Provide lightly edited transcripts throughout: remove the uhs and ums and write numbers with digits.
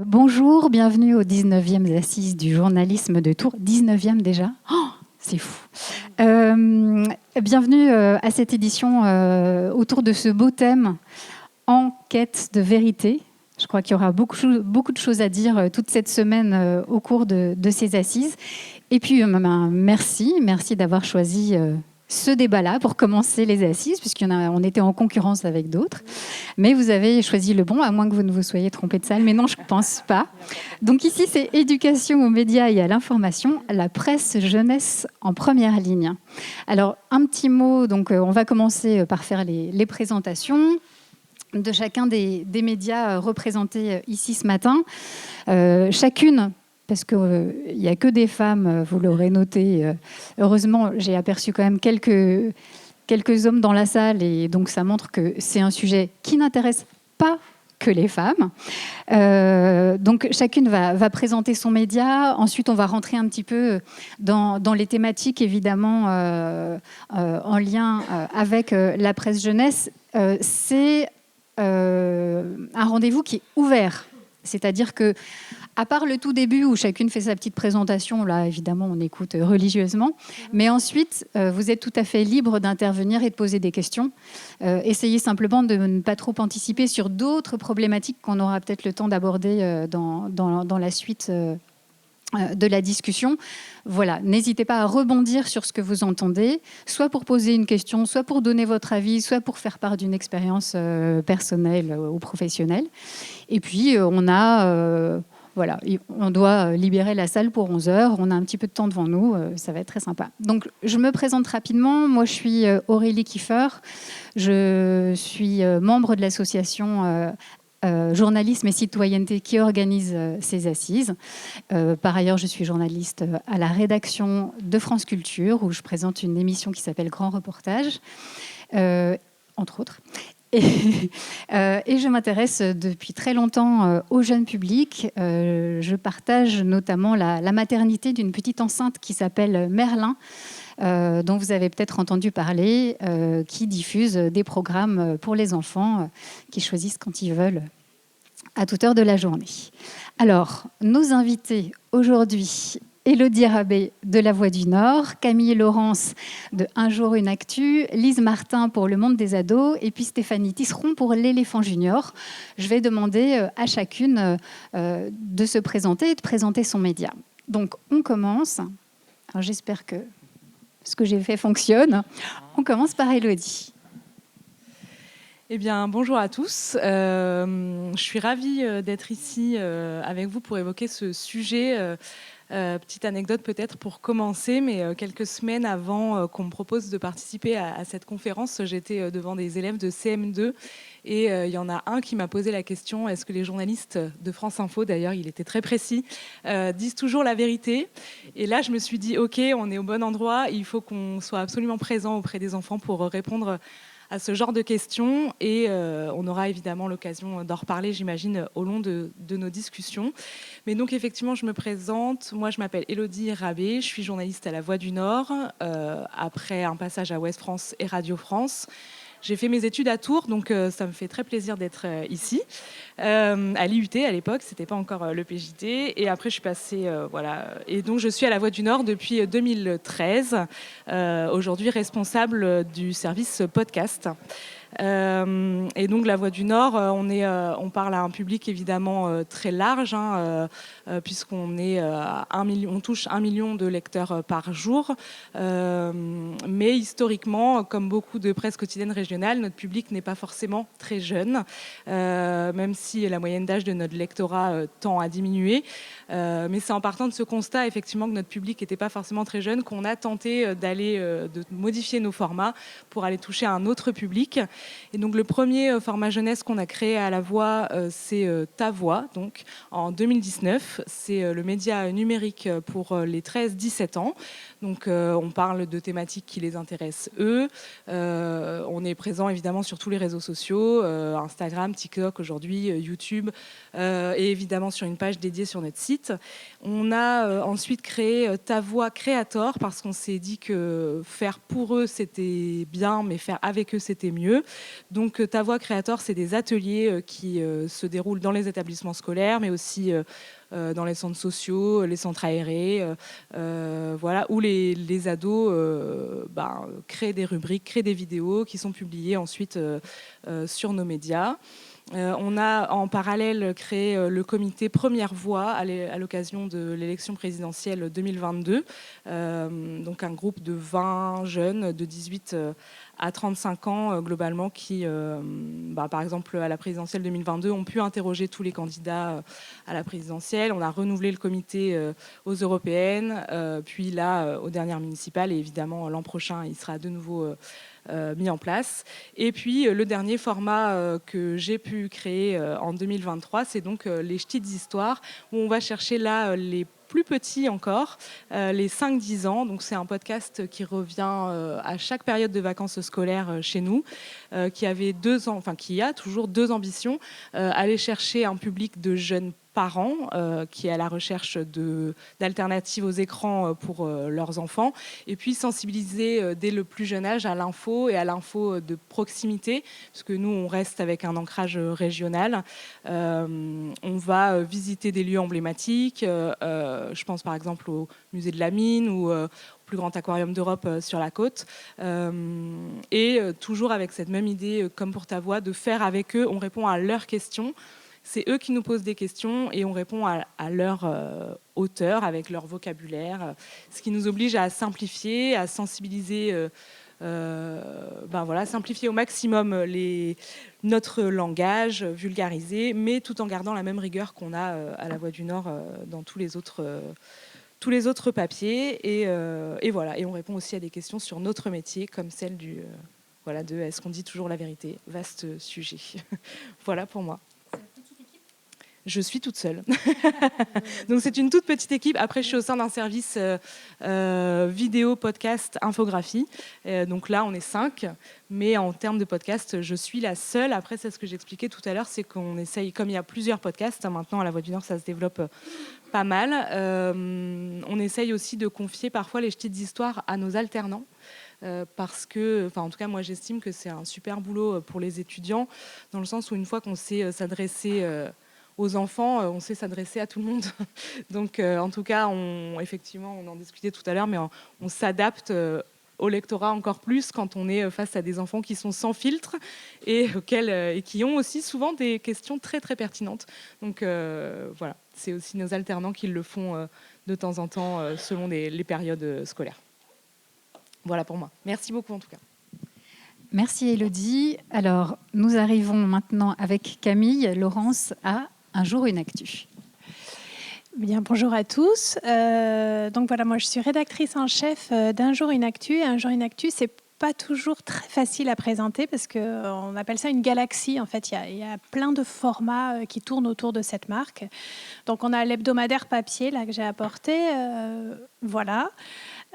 Bonjour, bienvenue aux 19e Assises du journalisme de Tours. 19e déjà, c'est fou. Bienvenue à cette édition autour de ce beau thème, en quête de vérité. Je crois qu'il y aura beaucoup de choses à dire toute cette semaine au cours de ces assises. Et puis, merci d'avoir choisi ce débat-là pour commencer les assises, puisqu'on était en concurrence avec d'autres. Mais vous avez choisi le bon, à moins que vous ne vous soyez trompé de salle. Mais non, je ne pense pas. Donc ici, c'est éducation aux médias et à l'information, la presse jeunesse en première ligne. Alors, un petit mot. Donc, on va commencer par faire les présentations de chacun des médias représentés ici ce matin. Chacune, parce qu'il n'y a que des femmes, vous l'aurez noté. Heureusement, j'ai aperçu quand même quelques hommes dans la salle, et donc ça montre que c'est un sujet qui n'intéresse pas que les femmes. Donc chacune va présenter son média. Ensuite, on va rentrer un petit peu dans les thématiques, évidemment, en lien avec la presse jeunesse. C'est un rendez-vous qui est ouvert. C'est-à-dire que, à part le tout début où chacune fait sa petite présentation, là, évidemment, on écoute religieusement. Mais ensuite, vous êtes tout à fait libre d'intervenir et de poser des questions. Essayez simplement de ne pas trop anticiper sur d'autres problématiques qu'on aura peut-être le temps d'aborder dans la suite de la discussion. Voilà, n'hésitez pas à rebondir sur ce que vous entendez, soit pour poser une question, soit pour donner votre avis, soit pour faire part d'une expérience personnelle ou professionnelle. Et puis, on doit libérer la salle pour 11h. On a un petit peu de temps devant nous. Ça va être très sympa. Donc, je me présente rapidement. Moi, je suis Aurélie Kiefer. Je suis membre de l'association Journalisme et Citoyenneté qui organise ces assises. Par ailleurs, je suis journaliste à la rédaction de France Culture, où je présente une émission qui s'appelle Grand Reportage, entre autres. Et je m'intéresse depuis très longtemps au jeune public. Je partage notamment la maternité d'une petite enceinte qui s'appelle Merlin, dont vous avez peut-être entendu parler, qui diffuse des programmes pour les enfants qui choisissent quand ils veulent, à toute heure de la journée. Alors, nos invités aujourd'hui: Élodie Rabé de La Voix du Nord, Camille Laurence de Un jour une actu, Lise Martin pour Le Monde des ados, et puis Stéphanie Tisseron pour L'Éléphant Junior. Je vais demander à chacune de se présenter et de présenter son média. Donc, on commence. Alors, j'espère que ce que j'ai fait fonctionne. On commence par Élodie. Eh bien, bonjour à tous. Je suis ravie d'être ici avec vous pour évoquer ce sujet. Petite anecdote peut-être pour commencer, mais quelques semaines avant qu'on me propose de participer à cette conférence, j'étais devant des élèves de CM2 et il y en a un qui m'a posé la question: est-ce que les journalistes de France Info, d'ailleurs il était très précis, disent toujours la vérité? Et là je me suis dit ok, on est au bon endroit, il faut qu'on soit absolument présent auprès des enfants pour répondre à ce genre de questions, et on aura évidemment l'occasion d'en reparler, j'imagine, au long de nos discussions. Mais donc effectivement, je me présente. Moi, je m'appelle Élodie Rabé, je suis journaliste à La Voix du Nord, après un passage à Ouest France et Radio France. J'ai fait mes études à Tours, donc ça me fait très plaisir d'être ici. À l'IUT à l'époque, c'était pas encore le PJT. Et après, je suis passée, Et donc, je suis à La Voix du Nord depuis 2013. Aujourd'hui, responsable du service podcast. Et donc La Voix du Nord, on parle à un public évidemment très large, puisqu'on est on touche 1 million de lecteurs par jour. Mais historiquement, comme beaucoup de presse quotidienne régionale, notre public n'est pas forcément très jeune, même si la moyenne d'âge de notre lectorat tend à diminuer. Mais c'est en partant de ce constat, effectivement, que notre public n'était pas forcément très jeune, qu'on a tenté de modifier nos formats pour aller toucher un autre public. Et donc le premier format jeunesse qu'on a créé à La Voix, c'est Ta Voix, donc en 2019. C'est le média numérique pour les 13-17 ans. Donc on parle de thématiques qui les intéressent eux. On est présent évidemment sur tous les réseaux sociaux, Instagram, TikTok aujourd'hui, YouTube, et évidemment sur une page dédiée sur notre site. On a ensuite créé Ta Voix Créator, parce qu'on s'est dit que faire pour eux c'était bien, mais faire avec eux c'était mieux. Donc Ta Voix Créator, c'est des ateliers qui se déroulent dans les établissements scolaires, mais aussi dans les centres sociaux, les centres aérés, voilà, où les ados créent des rubriques, créent des vidéos qui sont publiées ensuite sur nos médias. On a en parallèle créé le comité Première Voix à l'occasion de l'élection présidentielle 2022. Donc un groupe de 20 jeunes de 18 à 35 ans globalement qui, par exemple à la présidentielle 2022, ont pu interroger tous les candidats à la présidentielle. On a renouvelé le comité aux européennes, puis là aux dernières municipales, et évidemment l'an prochain il sera de nouveau mis en place. Et puis le dernier format que j'ai pu créer en 2023, c'est donc les ch'tis d'histoire, où on va chercher là les plus petits encore, les 5-10 ans. Donc c'est un podcast qui revient à chaque période de vacances scolaires chez nous, qui a toujours 2 ambitions: aller chercher un public de jeunes parents qui est à la recherche d'alternatives aux écrans pour leurs enfants, et puis sensibiliser dès le plus jeune âge à l'info et à l'info de proximité, parce que nous on reste avec un ancrage régional. On va visiter des lieux emblématiques, je pense par exemple au musée de la Mine ou au plus grand aquarium d'Europe sur la côte, et toujours avec cette même idée, comme pour Ta Voix, de faire avec eux. On répond à leurs questions. C'est eux qui nous posent des questions et on répond à leur hauteur, avec leur vocabulaire, ce qui nous oblige à simplifier, à sensibiliser, simplifier au maximum notre langage, vulgariser, mais tout en gardant la même rigueur qu'on a à la Voix du Nord dans tous les autres papiers. Et voilà. Et on répond aussi à des questions sur notre métier, comme celle de est-ce qu'on dit toujours la vérité ? Vaste sujet. Voilà pour moi. Je suis toute seule. Donc c'est une toute petite équipe. Après, je suis au sein d'un service vidéo, podcast, infographie. Donc là, on est 5. Mais en termes de podcast, je suis la seule. Après, c'est ce que j'expliquais tout à l'heure, c'est qu'on essaye, comme il y a plusieurs podcasts, maintenant à la Voix du Nord, ça se développe pas mal. On essaye aussi de confier parfois les ch'tis d'histoire à nos alternants. Parce que, en tout cas, moi, j'estime que c'est un super boulot pour les étudiants, dans le sens où une fois qu'on sait s'adresser aux enfants, on sait s'adresser à tout le monde. Donc, en tout cas, effectivement, on en discutait tout à l'heure, mais on s'adapte au lectorat encore plus quand on est face à des enfants qui sont sans filtre et qui ont aussi souvent des questions très, très pertinentes. Donc, voilà, c'est aussi nos alternants qui le font de temps en temps selon les périodes scolaires. Voilà pour moi. Merci beaucoup, en tout cas. Merci, Élodie. Alors, nous arrivons maintenant avec Camille, Laurence, à Un jour, une actu. Bien, bonjour à tous. Donc voilà, moi je suis rédactrice en chef d'Un jour, une actu. Un jour, une actu, c'est pas toujours très facile à présenter parce qu'on appelle ça une galaxie. En fait, il y a plein de formats qui tournent autour de cette marque. Donc on a l'hebdomadaire papier là que j'ai apporté. Voilà.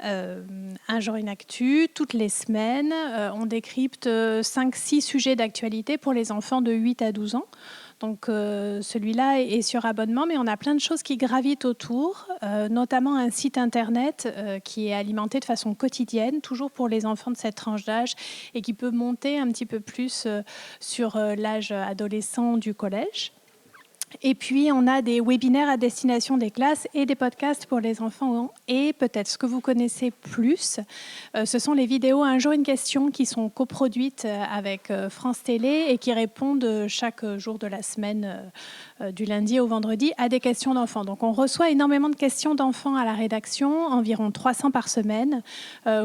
Un jour, une actu, toutes les semaines. On décrypte 5-6 sujets d'actualité pour les enfants de 8 à 12 ans. Donc celui-là est sur abonnement, mais on a plein de choses qui gravitent autour, notamment un site internet qui est alimenté de façon quotidienne, toujours pour les enfants de cette tranche d'âge, et qui peut monter un petit peu plus sur l'âge adolescent du collège. Et puis, on a des webinaires à destination des classes et des podcasts pour les enfants. Et peut-être ce que vous connaissez plus, ce sont les vidéos Un jour, une question qui sont coproduites avec France Télé et qui répondent chaque jour de la semaine, du lundi au vendredi, à des questions d'enfants. Donc, on reçoit énormément de questions d'enfants à la rédaction, environ 300 par semaine,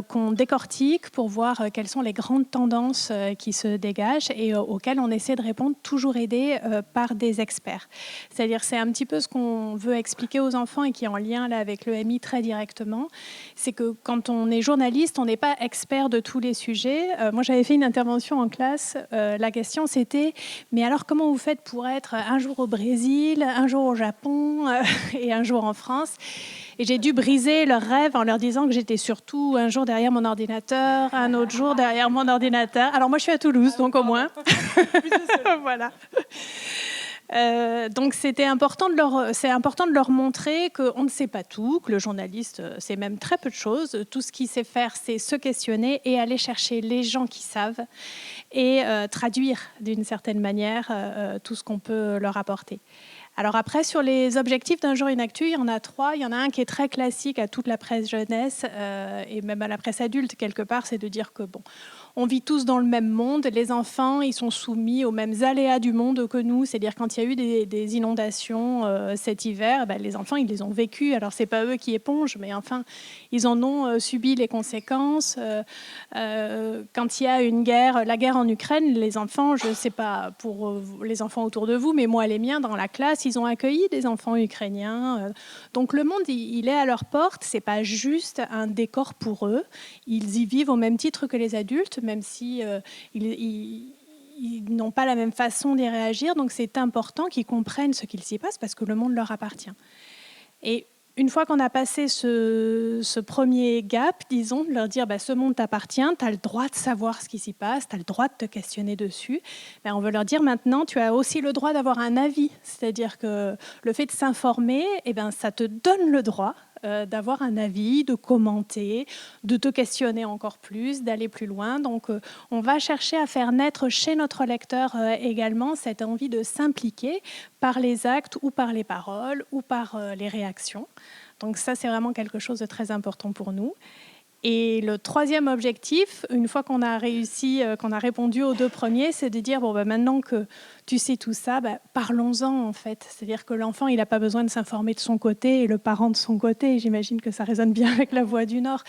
qu'on décortique pour voir quelles sont les grandes tendances qui se dégagent et auxquelles on essaie de répondre, toujours aidés par des experts. C'est-à-dire, c'est un petit peu ce qu'on veut expliquer aux enfants et qui est en lien là, avec l'EMI très directement. C'est que quand on est journaliste, on n'est pas expert de tous les sujets. Moi, j'avais fait une intervention en classe. La question, c'était « Mais alors, comment vous faites pour être un jour au Brésil, un jour au Japon et un jour en France ?» Et j'ai dû briser leurs rêves en leur disant que j'étais surtout un jour derrière mon ordinateur, un autre jour derrière mon ordinateur. Alors, moi, je suis à Toulouse, donc au moins. Voilà. Donc c'est important de leur montrer qu'on ne sait pas tout, que le journaliste sait même très peu de choses. Tout ce qu'il sait faire, c'est se questionner et aller chercher les gens qui savent et traduire d'une certaine manière tout ce qu'on peut leur apporter. Alors après, sur les objectifs d'un jour une actu, il y en a 3. Il y en a un qui est très classique à toute la presse jeunesse et même à la presse adulte quelque part, c'est de dire que bon, on vit tous dans le même monde. Les enfants, ils sont soumis aux mêmes aléas du monde que nous. C'est-à-dire quand il y a eu des inondations cet hiver, ben, les enfants, ils les ont vécues. Alors c'est pas eux qui épongent, mais enfin, ils en ont subi les conséquences. Quand il y a une guerre, la guerre en Ukraine, les enfants, je ne sais pas pour les enfants autour de vous, mais moi, les miens, dans la classe, ils ont accueilli des enfants ukrainiens. Donc le monde, il est à leur porte. C'est pas juste un décor pour eux. Ils y vivent au même titre que les adultes, même si ils n'ont pas la même façon d'y réagir. Donc c'est important qu'ils comprennent ce qu'il s'y passe parce que le monde leur appartient. Et une fois qu'on a passé ce premier gap, disons, de leur dire ce monde t'appartient, tu as le droit de savoir ce qui s'y passe, tu as le droit de te questionner dessus, on veut leur dire maintenant, tu as aussi le droit d'avoir un avis. C'est-à-dire que le fait de s'informer, ça te donne le droit d'avoir un avis, de commenter, de te questionner encore plus, d'aller plus loin. Donc, on va chercher à faire naître chez notre lecteur également cette envie de s'impliquer par les actes ou par les paroles ou par les réactions. Donc ça, c'est vraiment quelque chose de très important pour nous. Et le troisième objectif, une fois qu'on a réussi, qu'on a répondu aux 2 premiers, c'est de dire, maintenant que tu sais tout ça, parlons-en en fait. C'est-à-dire que l'enfant, il n'a pas besoin de s'informer de son côté et le parent de son côté. J'imagine que ça résonne bien avec la Voix du Nord.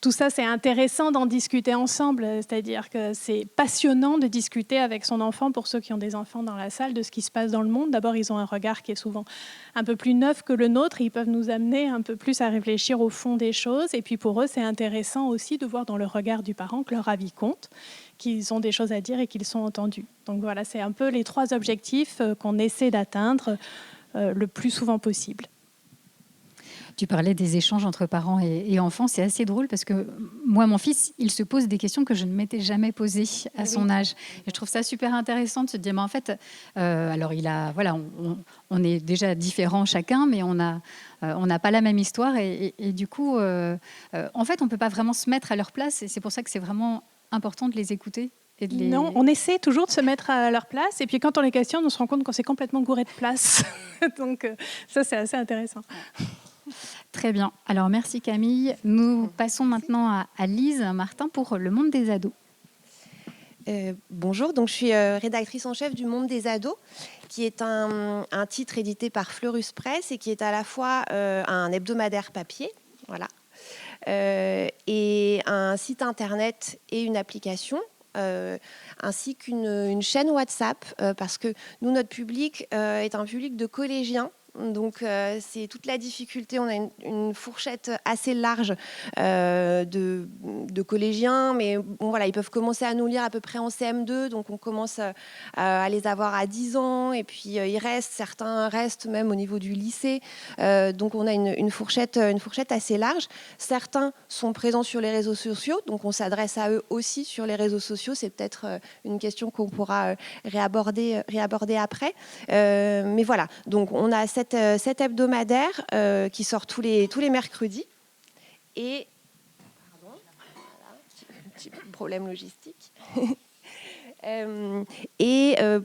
Tout ça, c'est intéressant d'en discuter ensemble. C'est-à-dire que c'est passionnant de discuter avec son enfant, pour ceux qui ont des enfants dans la salle, de ce qui se passe dans le monde. D'abord, ils ont un regard qui est souvent un peu plus neuf que le nôtre. Ils peuvent nous amener un peu plus à réfléchir au fond des choses. Et puis pour eux, c'est intéressant aussi de voir dans le regard du parent que leur avis compte, qu'ils ont des choses à dire et qu'ils sont entendus. Donc voilà, c'est un peu les 3 objectifs qu'on essaie d'atteindre le plus souvent possible. Tu parlais des échanges entre parents et enfants. C'est assez drôle parce que moi, mon fils, il se pose des questions que je ne m'étais jamais posées à son âge. Et je trouve ça super intéressant de se dire, mais en fait, alors on est déjà différents chacun, mais on n'a pas la même histoire. Et du coup, en fait, on ne peut pas vraiment se mettre à leur place. Et c'est pour ça que c'est vraiment important de les écouter. Non, on essaie toujours de se mettre à leur place. Et puis quand on les questionne, on se rend compte qu'on s'est complètement gouré de place. Donc ça, c'est assez intéressant. Très bien. Alors, merci Camille. Nous passons maintenant à Lise Martin pour Le Monde des ados. Bonjour, donc je suis rédactrice en chef du Monde des ados, qui est un titre édité par Fleurus Press et qui est à la fois un hebdomadaire papier, voilà, et un site internet et une application. Ainsi qu'une chaîne WhatsApp, parce que nous, notre public est un public de collégiens. Donc, c'est toute la difficulté. On a une fourchette assez large de collégiens, mais bon, voilà, ils peuvent commencer à nous lire à peu près en CM2, donc on commence à les avoir à 10 ans, et puis certains restent même au niveau du lycée. Donc, on a une fourchette assez large. Certains sont présents sur les réseaux sociaux, donc on s'adresse à eux aussi sur les réseaux sociaux. C'est peut-être une question qu'on pourra réaborder après. Mais voilà, donc on a cet hebdomadaire qui sort tous les mercredis. Et pardon, voilà, petit problème logistique.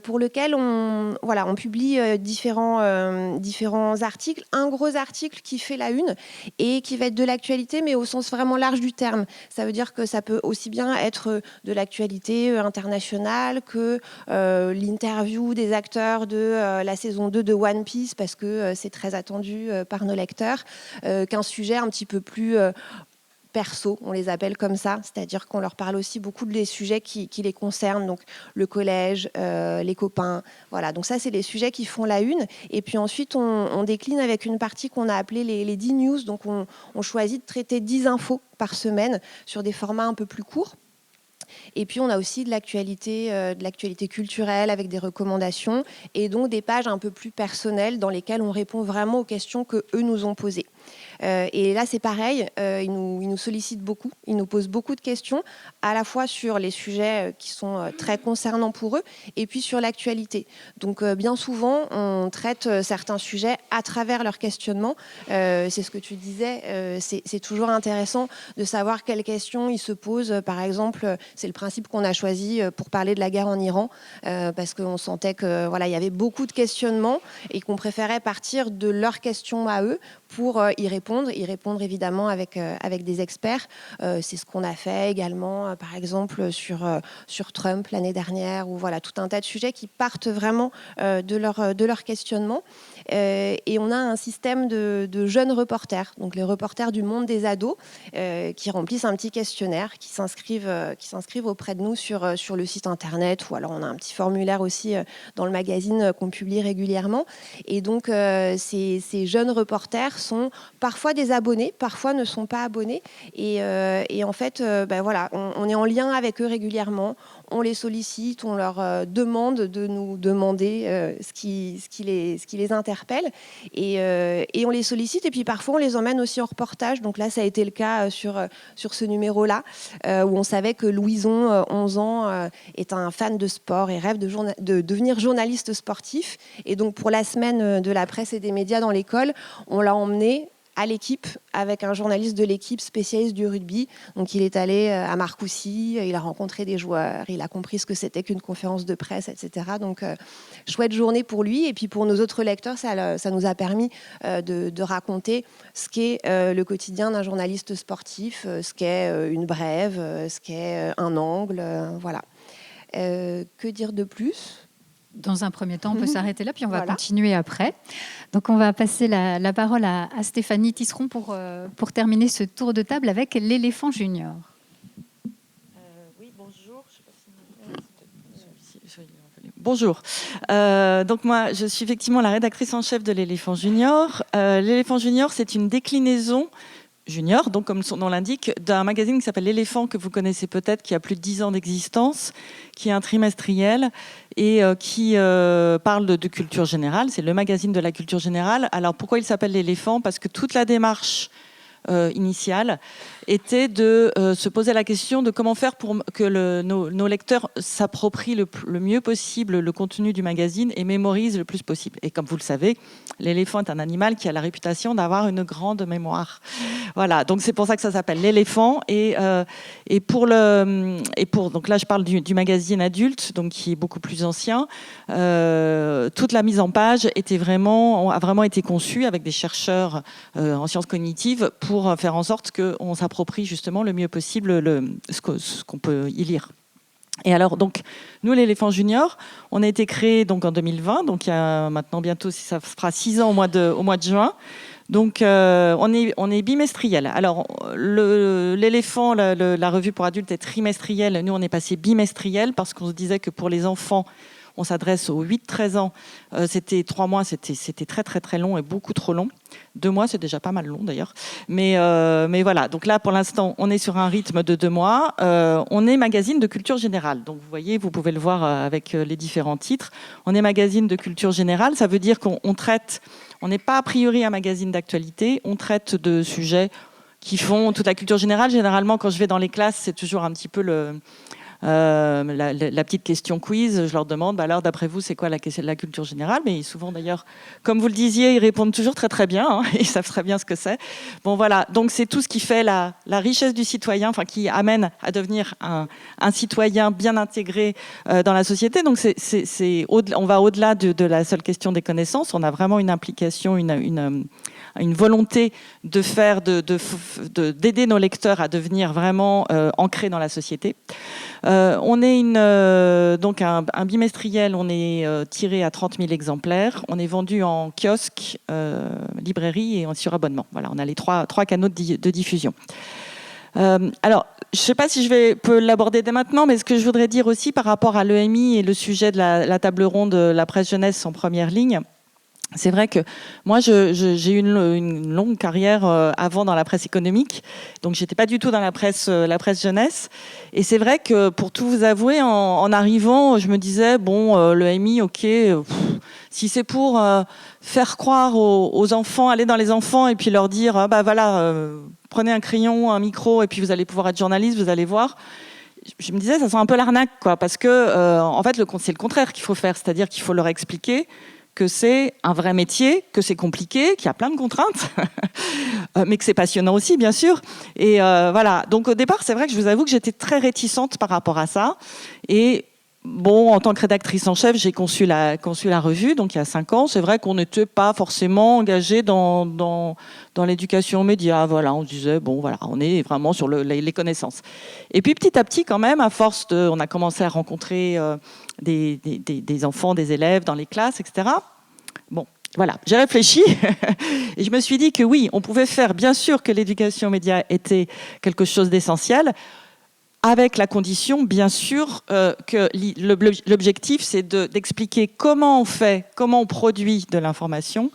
Pour lequel on publie différents articles. Un gros article qui fait la une et qui va être de l'actualité, mais au sens vraiment large du terme. Ça veut dire que ça peut aussi bien être de l'actualité internationale que l'interview des acteurs de la saison 2 de One Piece, parce que c'est très attendu par nos lecteurs, qu'un sujet un petit peu plus perso, on les appelle comme ça, c'est-à-dire qu'on leur parle aussi beaucoup des sujets qui les concernent, donc le collège, les copains, voilà. Donc ça, c'est les sujets qui font la une. Et puis ensuite, on décline avec une partie qu'on a appelée les 10 news. Donc on choisit de traiter 10 infos par semaine sur des formats un peu plus courts. Et puis on a aussi de l'actualité culturelle avec des recommandations et donc des pages un peu plus personnelles dans lesquelles on répond vraiment aux questions que eux nous ont posées. Et là, c'est pareil, ils nous sollicitent beaucoup, ils nous posent beaucoup de questions, à la fois sur les sujets qui sont très concernants pour eux, et puis sur l'actualité. Donc, bien souvent, on traite certains sujets à travers leurs questionnements. C'est ce que tu disais, c'est toujours intéressant de savoir quelles questions ils se posent. Par exemple, c'est le principe qu'on a choisi pour parler de la guerre en Iran, parce qu'on sentait que voilà, il y avait beaucoup de questionnements et qu'on préférait partir de leurs questions à eux pour y répondre évidemment avec des experts. C'est ce qu'on a fait également, par exemple, sur Trump l'année dernière, ou voilà, tout un tas de sujets qui partent vraiment de leur questionnement. Et on a un système de jeunes reporters, donc les reporters du monde des ados, qui remplissent un petit questionnaire, qui s'inscrivent auprès de nous sur le site internet, ou alors on a un petit formulaire aussi dans le magazine qu'on publie régulièrement. Et donc ces jeunes reporters sont parfois des abonnés, parfois ne sont pas abonnés. Et en fait, voilà, on est en lien avec eux régulièrement. On les sollicite, on leur demande de nous demander ce qui les interpelle. Et on les sollicite, et puis parfois on les emmène aussi en reportage. Donc là, ça a été le cas sur ce numéro-là, où on savait que Louison, 11 ans, est un fan de sport et rêve de devenir journaliste sportif. Et donc pour la semaine de la presse et des médias dans l'école, on l'a emmené à l'équipe avec un journaliste de l'équipe spécialiste du rugby. Donc il est allé à Marcoussis, il a rencontré des joueurs, il a compris ce que c'était qu'une conférence de presse, etc. Donc chouette journée pour lui, et puis pour nos autres lecteurs, ça nous a permis de raconter ce qu'est le quotidien d'un journaliste sportif, ce qu'est une brève, ce qu'est un angle, voilà. Que dire de plus ? Dans un premier temps, on peut s'arrêter là, puis on va continuer après. Donc, on va passer la parole à Stéphanie Tisseron pour terminer ce tour de table avec l'éléphant junior. Oui, bonjour. Bonjour. Donc moi, je suis effectivement la rédactrice en chef de l'éléphant junior. L'éléphant junior, c'est une déclinaison junior, donc comme son nom l'indique, d'un magazine qui s'appelle L'Éléphant, que vous connaissez peut-être, qui a plus de 10 ans d'existence, qui est un trimestriel et qui parle de culture générale. C'est le magazine de la culture générale. Alors pourquoi il s'appelle L'Éléphant ? Parce que toute la démarche initiale était de se poser la question de comment faire pour que nos lecteurs s'approprient le mieux possible le contenu du magazine et mémorisent le plus possible. Et comme vous le savez, l'éléphant est un animal qui a la réputation d'avoir une grande mémoire. Voilà, donc c'est pour ça que ça s'appelle l'éléphant. Donc là, je parle du magazine adulte, donc qui est beaucoup plus ancien. Toute la mise en page a vraiment été conçue avec des chercheurs en sciences cognitives pour faire en sorte qu'on s'approprie justement le mieux possible ce qu'on peut y lire. Et alors, donc, nous, l'éléphant junior, on a été créé donc, en 2020, donc il y a maintenant bientôt, ça fera 6 ans au mois de juin. Donc, on est bimestriel. Alors, l'éléphant, la revue pour adultes est trimestrielle. Nous, on est passé bimestriel parce qu'on se disait que pour les enfants, on s'adresse aux 8-13 ans. C'était 3 mois, c'était très, très, très long et beaucoup trop long. 2 mois, c'est déjà pas mal long d'ailleurs. Mais voilà, donc là, pour l'instant, on est sur un rythme de 2 mois. On est magazine de culture générale. Donc vous voyez, vous pouvez le voir avec les différents titres. On est magazine de culture générale. Ça veut dire qu'on traite, on n'est pas a priori un magazine d'actualité. On traite de sujets qui font toute la culture générale. Généralement, quand je vais dans les classes, c'est toujours un petit peu la petite question quiz. Je leur demande, alors d'après vous, c'est quoi la culture générale ? Mais souvent d'ailleurs, comme vous le disiez, ils répondent toujours très très bien, hein, ils savent très bien ce que c'est. Bon voilà, donc c'est tout ce qui fait la richesse du citoyen, enfin qui amène à devenir un citoyen bien intégré dans la société. Donc on va au-delà de la seule question des connaissances. On a vraiment une implication, une volonté de faire, d'aider nos lecteurs à devenir vraiment ancrés dans la société. On est donc un bimestriel, on est tiré à 30 000 exemplaires. On est vendu en kiosque, librairie et sur abonnement. Voilà, on a les trois canaux de diffusion. Alors, je ne sais pas si peux l'aborder dès maintenant, mais ce que je voudrais dire aussi par rapport à l'EMI et le sujet de la table ronde de la presse jeunesse en première ligne, c'est vrai que moi, j'ai eu une longue carrière avant dans la presse économique, donc j'étais pas du tout dans la presse jeunesse. Et c'est vrai que pour tout vous avouer, en arrivant, je me disais bon, le MI, ok, Si c'est pour faire croire aux enfants, aller dans les enfants et puis leur dire prenez un crayon, un micro et puis vous allez pouvoir être journaliste, vous allez voir. Je me disais, ça sent un peu l'arnaque, quoi, parce que en fait, c'est le contraire qu'il faut faire, c'est-à-dire qu'il faut leur expliquer que c'est un vrai métier, que c'est compliqué, qu'il y a plein de contraintes, mais que c'est passionnant aussi, bien sûr. Et voilà. Donc au départ, c'est vrai que je vous avoue que j'étais très réticente par rapport à ça. Et bon, en tant que rédactrice en chef, j'ai conçu la revue, donc il y a 5 ans. C'est vrai qu'on n'était pas forcément engagé dans l'éducation aux médias. Voilà, on disait, bon, voilà, on est vraiment sur les connaissances. Et puis petit à petit, quand même, à force on a commencé à rencontrer des enfants, des élèves dans les classes, etc. Bon, voilà, j'ai réfléchi et je me suis dit que oui, on pouvait faire, bien sûr, que l'éducation aux médias était quelque chose d'essentiel, avec la condition, bien sûr, que l'objectif, c'est d'expliquer comment on fait, comment on produit de l'information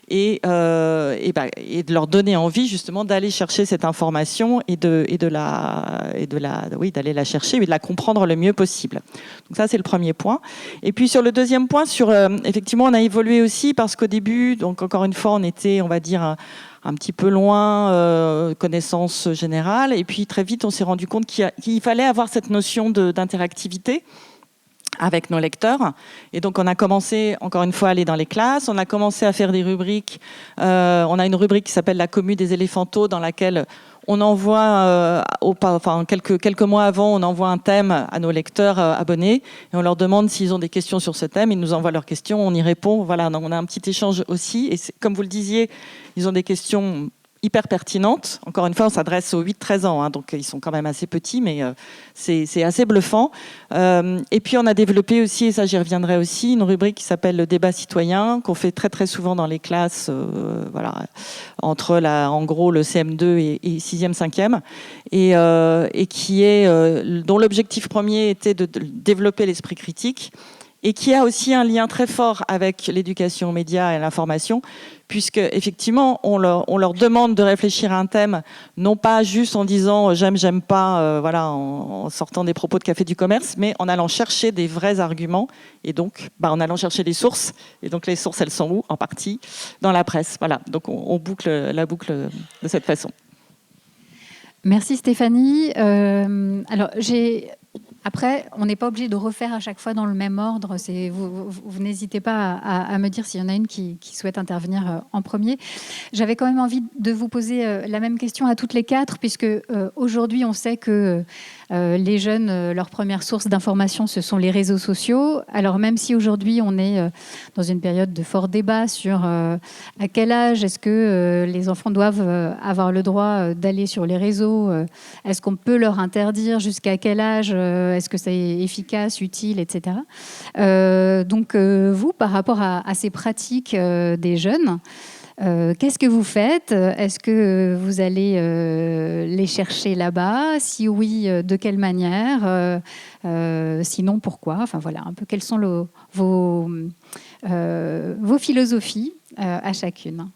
et de leur donner envie, justement, d'aller chercher cette information et d'aller la chercher et de la comprendre le mieux possible. Donc ça, c'est le premier point. Et puis, sur le deuxième point, effectivement, on a évolué aussi parce qu'au début, donc encore une fois, on était, on va dire, un petit peu loin, connaissance générale. Et puis très vite, on s'est rendu compte qu'il fallait avoir cette notion d'interactivité avec nos lecteurs. Et donc, on a commencé, encore une fois, à aller dans les classes. On a commencé à faire des rubriques. On a une rubrique qui s'appelle La Commu des éléphantos, dans laquelle on envoie, quelques mois avant, on envoie un thème à nos lecteurs abonnés et on leur demande s'ils ont des questions sur ce thème. Ils nous envoient leurs questions, on y répond. Voilà, donc on a un petit échange aussi. Et comme vous le disiez, ils ont des questions hyper pertinentes. Encore une fois, on s'adresse aux 8-13 ans, hein, donc ils sont quand même assez petits, mais c'est assez bluffant. Et puis, on a développé aussi, et ça j'y reviendrai aussi, une rubrique qui s'appelle le débat citoyen, qu'on fait très très souvent dans les classes, entre en gros le CM2 et 6e, 5e, et dont l'objectif premier était de développer l'esprit critique, et qui a aussi un lien très fort avec l'éducation aux médias et à l'information, puisque effectivement on leur demande de réfléchir à un thème, non pas juste en disant j'aime pas, en sortant des propos de Café du Commerce, mais en allant chercher des vrais arguments, et donc en allant chercher des sources. Et donc les sources, elles sont où? En partie dans la presse. Voilà, donc on boucle la boucle de cette façon. Merci Stéphanie. Alors après, on n'est pas obligé de refaire à chaque fois dans le même ordre. Vous n'hésitez pas à me dire s'il y en a une qui souhaite intervenir en premier. J'avais quand même envie de vous poser la même question à toutes les 4, puisque aujourd'hui, on sait que les jeunes, leur première source d'information, ce sont les réseaux sociaux. Alors même si aujourd'hui, on est dans une période de fort débat sur à quel âge est-ce que les enfants doivent avoir le droit d'aller sur les réseaux, est-ce qu'on peut leur interdire, jusqu'à quel âge, est-ce que c'est efficace, utile, etc. Donc vous, par rapport à ces pratiques des jeunes, qu'est-ce que vous faites? Est-ce que vous allez les chercher là-bas? Si oui, de quelle manière? Sinon, pourquoi? Enfin voilà, un peu quelles sont vos philosophies à chacune.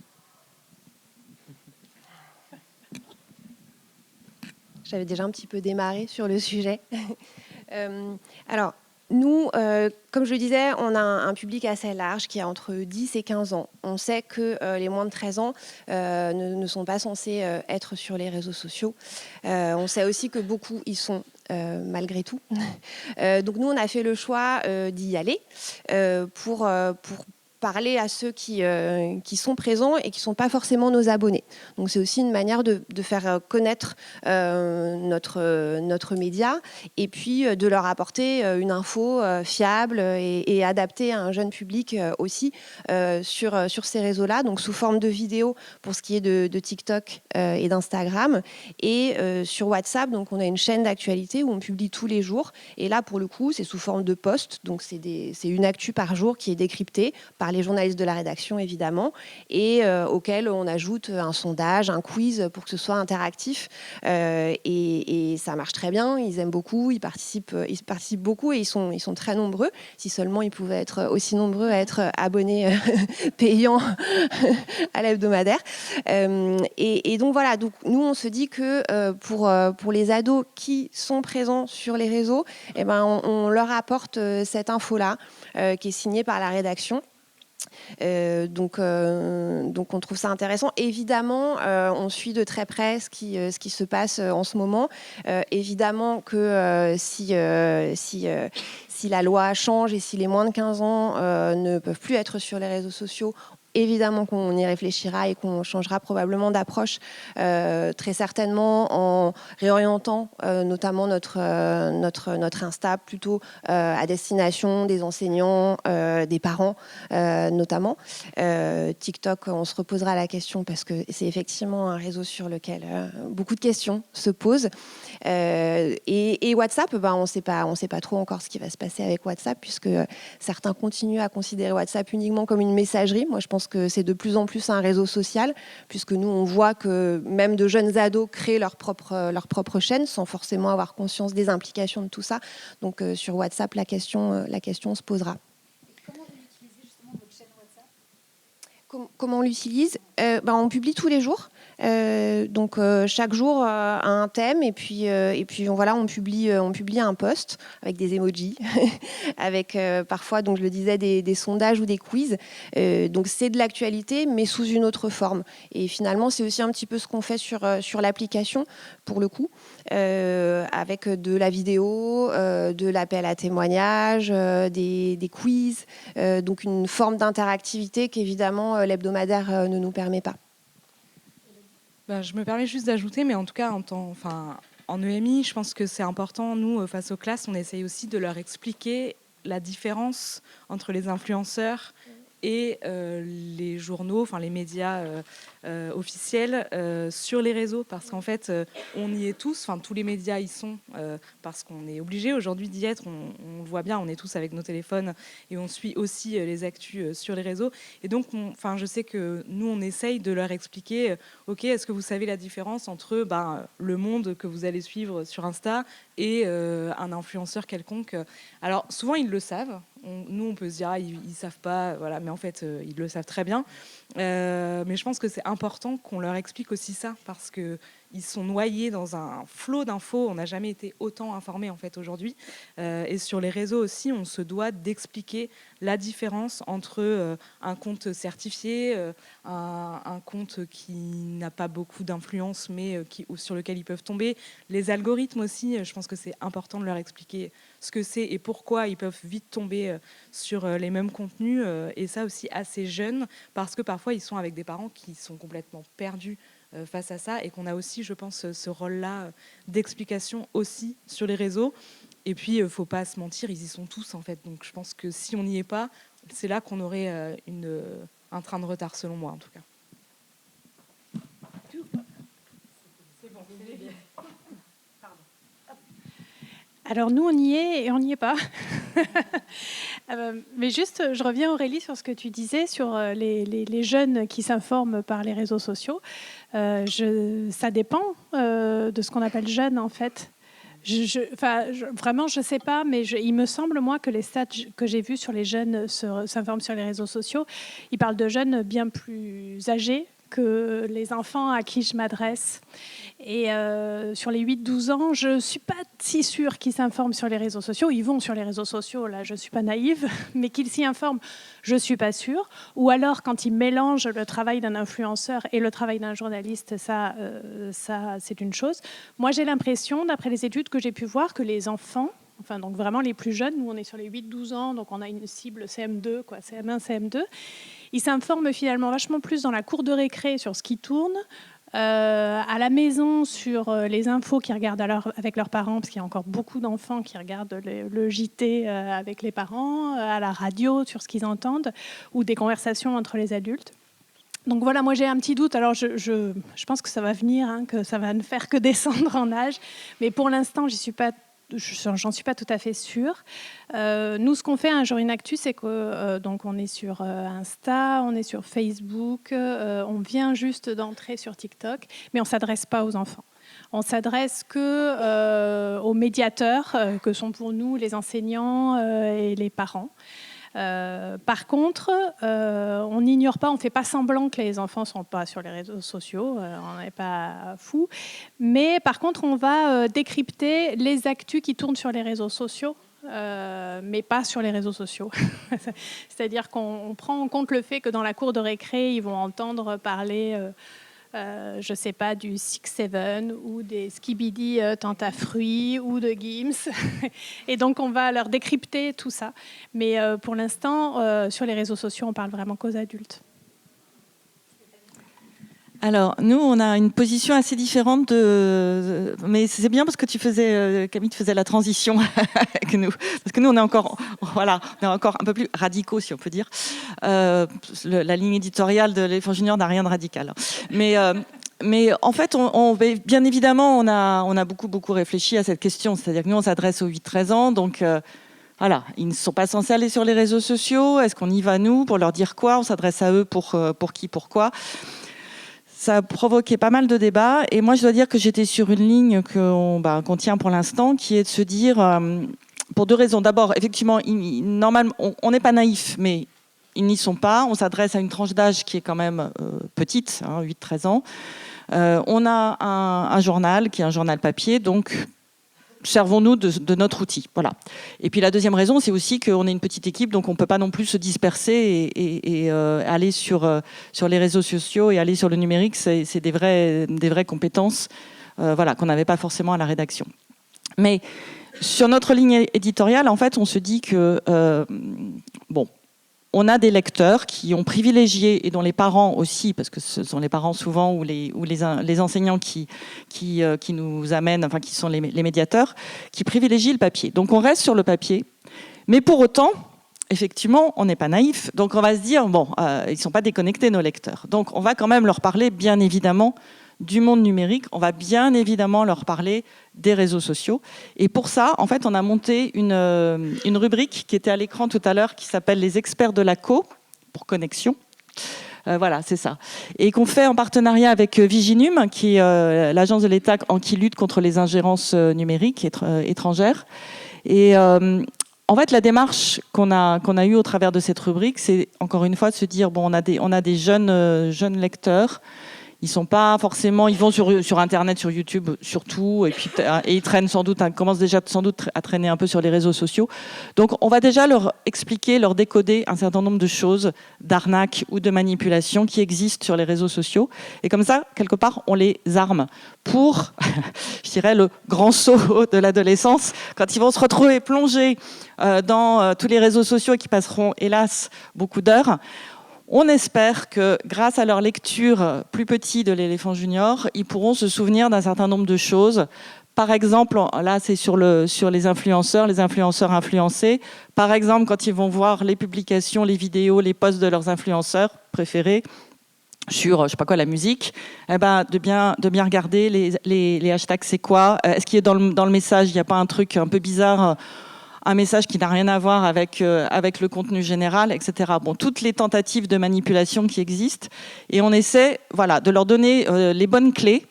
J'avais déjà un petit peu démarré sur le sujet. Alors, nous, comme je le disais, on a un public assez large qui a entre 10 et 15 ans. On sait que les moins de 13 ans ne sont pas censés être sur les réseaux sociaux. On sait aussi que beaucoup y sont malgré tout. Donc nous, on a fait le choix d'y aller pour parler à ceux qui sont présents et qui ne sont pas forcément nos abonnés. Donc c'est aussi une manière de faire connaître notre média et puis de leur apporter une info fiable et adaptée à un jeune public aussi sur ces réseaux-là, donc sous forme de vidéos pour ce qui est de TikTok et d'Instagram, et sur WhatsApp, donc on a une chaîne d'actualité où on publie tous les jours, et là pour le coup c'est sous forme de posts, donc c'est une actu par jour qui est décryptée par les journalistes de la rédaction évidemment, et auquel on ajoute un sondage, un quiz pour que ce soit interactif, et ça marche très bien, ils aiment beaucoup, ils participent beaucoup et ils sont très nombreux. Si seulement ils pouvaient être aussi nombreux à être abonnés payants à l'hebdomadaire. Et donc voilà, donc nous on se dit que pour les ados qui sont présents sur les réseaux, eh ben, on leur apporte cette info-là qui est signée par la rédaction. Donc on trouve ça intéressant. Évidemment, on suit de très près ce qui se passe en ce moment. Évidemment que si la loi change et si les moins de 15 ans ne peuvent plus être sur les réseaux sociaux, évidemment qu'on y réfléchira et qu'on changera probablement d'approche, très certainement en réorientant notamment notre Insta plutôt à destination des enseignants, des parents notamment. TikTok, on se reposera la question parce que c'est effectivement un réseau sur lequel beaucoup de questions se posent. Et WhatsApp, on sait pas trop encore ce qui va se passer avec WhatsApp, puisque certains continuent à considérer WhatsApp uniquement comme une messagerie. Moi, je pense que c'est de plus en plus un réseau social, puisque nous, on voit que même de jeunes ados créent leur propre chaîne sans forcément avoir conscience des implications de tout ça. Donc, sur WhatsApp, la question se posera. Comment vous utilisez justement votre chaîne WhatsApp ? Comment on l'utilise ? On publie tous les jours. Donc chaque jour un thème et puis on publie un post avec des emojis avec parfois, donc je le disais, des sondages ou des quiz. Donc c'est de l'actualité mais sous une autre forme, et finalement c'est aussi un petit peu ce qu'on fait sur l'application pour le coup, avec de la vidéo, de l'appel à témoignages, des quiz, donc une forme d'interactivité qu'évidemment l'hebdomadaire ne nous permet pas. Je me permets juste d'ajouter, mais en tout cas, en EMI, je pense que c'est important, nous, face aux classes, on essaye aussi de leur expliquer la différence entre les influenceurs et les journaux, les médias officiels sur les réseaux, parce qu'en fait, on y est tous, tous les médias y sont, parce qu'on est obligé aujourd'hui d'y être, on le voit bien, on est tous avec nos téléphones et on suit aussi les actus sur les réseaux. Et donc, je sais que nous, on essaye de leur expliquer, ok, est-ce que vous savez la différence entre le monde que vous allez suivre sur Insta et un influenceur quelconque. Alors, souvent, ils le savent. Nous, on peut se dire, ils ne savent pas, voilà, mais en fait, ils le savent très bien. Mais je pense que c'est important qu'on leur explique aussi ça, parce qu'ils sont noyés dans un flot d'infos. On n'a jamais été autant informés en fait aujourd'hui. Et sur les réseaux aussi, on se doit d'expliquer la différence entre un compte certifié, un compte qui n'a pas beaucoup d'influence, mais sur lequel ils peuvent tomber. Les algorithmes aussi, je pense que c'est important de leur expliquer ce que c'est et pourquoi ils peuvent vite tomber sur les mêmes contenus, et ça aussi assez jeunes, parce que parfois ils sont avec des parents qui sont complètement perdus face à ça, et qu'on a aussi, je pense, ce rôle-là d'explication aussi sur les réseaux. Et puis, il ne faut pas se mentir, ils y sont tous en fait. Donc je pense que si on n'y est pas, c'est là qu'on aurait un train de retard, selon moi en tout cas. Alors nous, on y est et on n'y est pas. Mais juste, je reviens Aurélie sur ce que tu disais sur les jeunes qui s'informent par les réseaux sociaux. Ça dépend de ce qu'on appelle jeune en fait. Vraiment, je ne sais pas, mais il me semble, moi, que les stats que j'ai vus sur les jeunes s'informent sur les réseaux sociaux, ils parlent de jeunes bien plus âgés que les enfants à qui je m'adresse. Et sur les 8-12 ans, je ne suis pas si sûre qu'ils s'informent sur les réseaux sociaux. Ils vont sur les réseaux sociaux, là, je ne suis pas naïve, mais qu'ils s'y informent, je ne suis pas sûre. Ou alors, quand ils mélangent le travail d'un influenceur et le travail d'un journaliste, ça c'est une chose. Moi, j'ai l'impression, d'après les études que j'ai pu voir, que les enfants, donc vraiment les plus jeunes, nous on est sur les 8-12 ans, donc on a une cible CM2, CM1, CM2, ils s'informent finalement vachement plus dans la cour de récré sur ce qui tourne, à la maison sur les infos qu'ils regardent avec leurs parents, parce qu'il y a encore beaucoup d'enfants qui regardent le JT avec les parents, à la radio sur ce qu'ils entendent, ou des conversations entre les adultes. Donc voilà, moi j'ai un petit doute. Alors je pense que ça va venir, que ça va ne faire que descendre en âge, mais pour l'instant j'en suis pas tout à fait sûre. Nous, ce qu'on fait à Un Jour Une Actu, c'est que donc on est sur Insta, on est sur Facebook, on vient juste d'entrer sur TikTok, mais on s'adresse pas aux enfants. On s'adresse aux médiateurs, que sont pour nous les enseignants et les parents. Par contre, on n'ignore pas, on ne fait pas semblant que les enfants ne sont pas sur les réseaux sociaux, on n'est pas fous, mais par contre on va décrypter les actus qui tournent sur les réseaux sociaux mais pas sur les réseaux sociaux. C'est-à-dire qu'on prend en compte le fait que dans la cour de récré, ils vont entendre parler, je ne sais pas, du 6-7 ou des Skibidi Tante à fruits ou de Gims. Et donc, on va leur décrypter tout ça. Mais pour l'instant, sur les réseaux sociaux, on parle vraiment qu'aux adultes. Alors, nous, on a une position assez différente mais c'est bien parce que Camille, tu faisais la transition avec nous. Parce que nous, on est encore un peu plus radicaux, si on peut dire. La ligne éditoriale de l'Éléphant Junior n'a rien de radical. Mais en fait, bien évidemment, on a beaucoup réfléchi à cette question. C'est-à-dire que nous, on s'adresse aux 8-13 ans, donc... Voilà, ils ne sont pas censés aller sur les réseaux sociaux. Est-ce qu'on y va, nous, pour leur dire quoi? On s'adresse à eux pour qui, pourquoi? Ça a provoqué pas mal de débats. Et moi, je dois dire que j'étais sur une ligne qu'on tient pour l'instant, qui est de se dire, pour deux raisons. D'abord, effectivement, normalement, on n'est pas naïf, mais ils n'y sont pas. On s'adresse à une tranche d'âge qui est quand même petite, 8-13 ans. On a un journal qui est un journal papier, donc... servons-nous de notre outil. Voilà. Et puis la deuxième raison, c'est aussi qu'on est une petite équipe, donc on ne peut pas non plus se disperser et aller sur les réseaux sociaux et aller sur le numérique. C'est des vraies compétences qu'on n'avait pas forcément à la rédaction. Mais sur notre ligne éditoriale, en fait, on se dit que... on a des lecteurs qui ont privilégié, et dont les parents aussi, parce que ce sont les parents souvent ou les enseignants qui nous amènent, enfin qui sont les médiateurs, qui privilégient le papier. Donc on reste sur le papier, mais pour autant, effectivement, on n'est pas naïf. Donc on va se dire, ils ne sont pas déconnectés, nos lecteurs. Donc on va quand même leur parler, bien évidemment, du monde numérique. On va bien évidemment leur parler des réseaux sociaux. Et pour ça, en fait, on a monté une rubrique qui était à l'écran tout à l'heure, qui s'appelle les experts de la co, pour connexion. Voilà, c'est ça. Et qu'on fait en partenariat avec Viginum, qui est l'agence de l'État qui lutte contre les ingérences numériques étrangères. Et en fait, la démarche qu'on a eue au travers de cette rubrique, c'est encore une fois de se dire, on a des jeunes lecteurs. Ils sont pas forcément, ils vont sur Internet, sur YouTube surtout, et ils traînent commencent déjà sans doute à traîner un peu sur les réseaux sociaux. Donc, on va déjà leur expliquer, leur décoder un certain nombre de choses, d'arnaques ou de manipulations qui existent sur les réseaux sociaux. Et comme ça, quelque part, on les arme pour, je dirais, le grand saut de l'adolescence, quand ils vont se retrouver plongés dans tous les réseaux sociaux et qui passeront, hélas, beaucoup d'heures. On espère que, grâce à leur lecture plus petite de l'Éléphant Junior, ils pourront se souvenir d'un certain nombre de choses. Par exemple, là, c'est sur les influenceurs influencés. Par exemple, quand ils vont voir les publications, les vidéos, les posts de leurs influenceurs préférés sur, la musique, de bien regarder les hashtags, c'est quoi? Est-ce qu'il y a dans le message, il n'y a pas un truc un peu bizarre, un message qui n'a rien à voir avec le contenu général, etc. Toutes les tentatives de manipulation qui existent. Et on essaie de leur donner les bonnes clés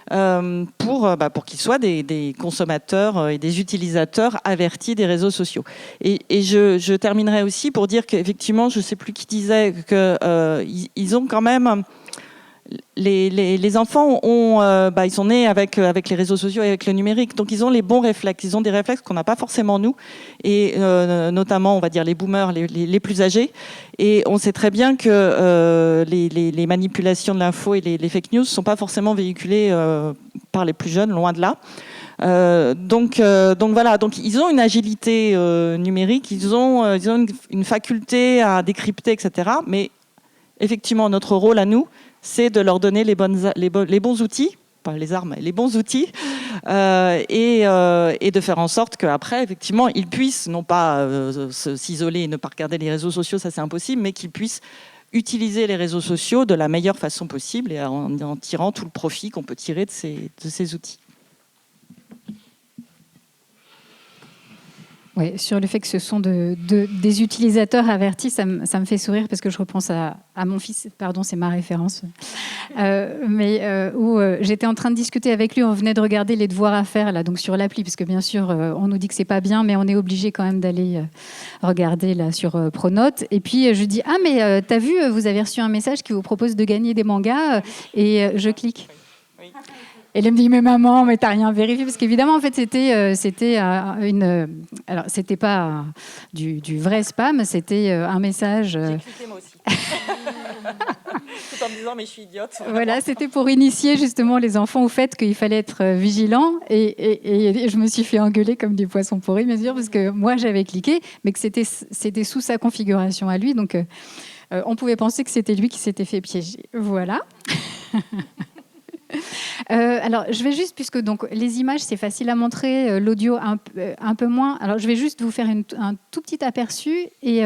pour qu'ils soient des consommateurs et des utilisateurs avertis des réseaux sociaux. Et je terminerai aussi pour dire qu'effectivement, je ne sais plus qui disait qu'ils ont quand même... Les enfants ils sont nés avec les réseaux sociaux et avec le numérique, donc ils ont les bons réflexes. Ils ont des réflexes qu'on n'a pas forcément nous, et notamment, on va dire, les boomers, les plus âgés. Et on sait très bien que les manipulations de l'info et les fake news ne sont pas forcément véhiculées par les plus jeunes, loin de là. Donc voilà, donc ils ont une agilité numérique, ils ont une faculté à décrypter, etc. Mais effectivement, notre rôle à nous, c'est de leur donner les bons outils, pas les armes, les bons outils, et de faire en sorte qu'après, effectivement, ils puissent non pas s'isoler et ne pas regarder les réseaux sociaux, ça c'est impossible, mais qu'ils puissent utiliser les réseaux sociaux de la meilleure façon possible et en tirant tout le profit qu'on peut tirer de ces outils. Oui, sur le fait que ce sont des utilisateurs avertis, ça me fait sourire parce que je repense à mon fils, pardon, c'est ma référence, où j'étais en train de discuter avec lui, on venait de regarder les devoirs à faire là, donc sur l'appli, parce que bien sûr, on nous dit que c'est pas bien, mais on est obligé quand même d'aller regarder là sur Pronote. Et puis je dis, ah mais t'as vu, vous avez reçu un message qui vous propose de gagner des mangas, et je clique. elle me dit mais maman, mais t'as rien vérifié parce qu'évidemment en fait c'était alors c'était pas du vrai spam, c'était un message. J'ai cliqué moi aussi. Tout en me disant mais je suis idiote. Voilà, c'était pour initier justement les enfants au fait qu'il fallait être vigilant et je me suis fait engueuler comme du poisson pourri bien sûr parce que moi j'avais cliqué mais que c'était sous sa configuration à lui donc on pouvait penser que c'était lui qui s'était fait piéger. Voilà. Alors, je vais juste, puisque donc, les images, c'est facile à montrer, l'audio un peu moins. Alors, je vais juste vous faire un tout petit aperçu. Et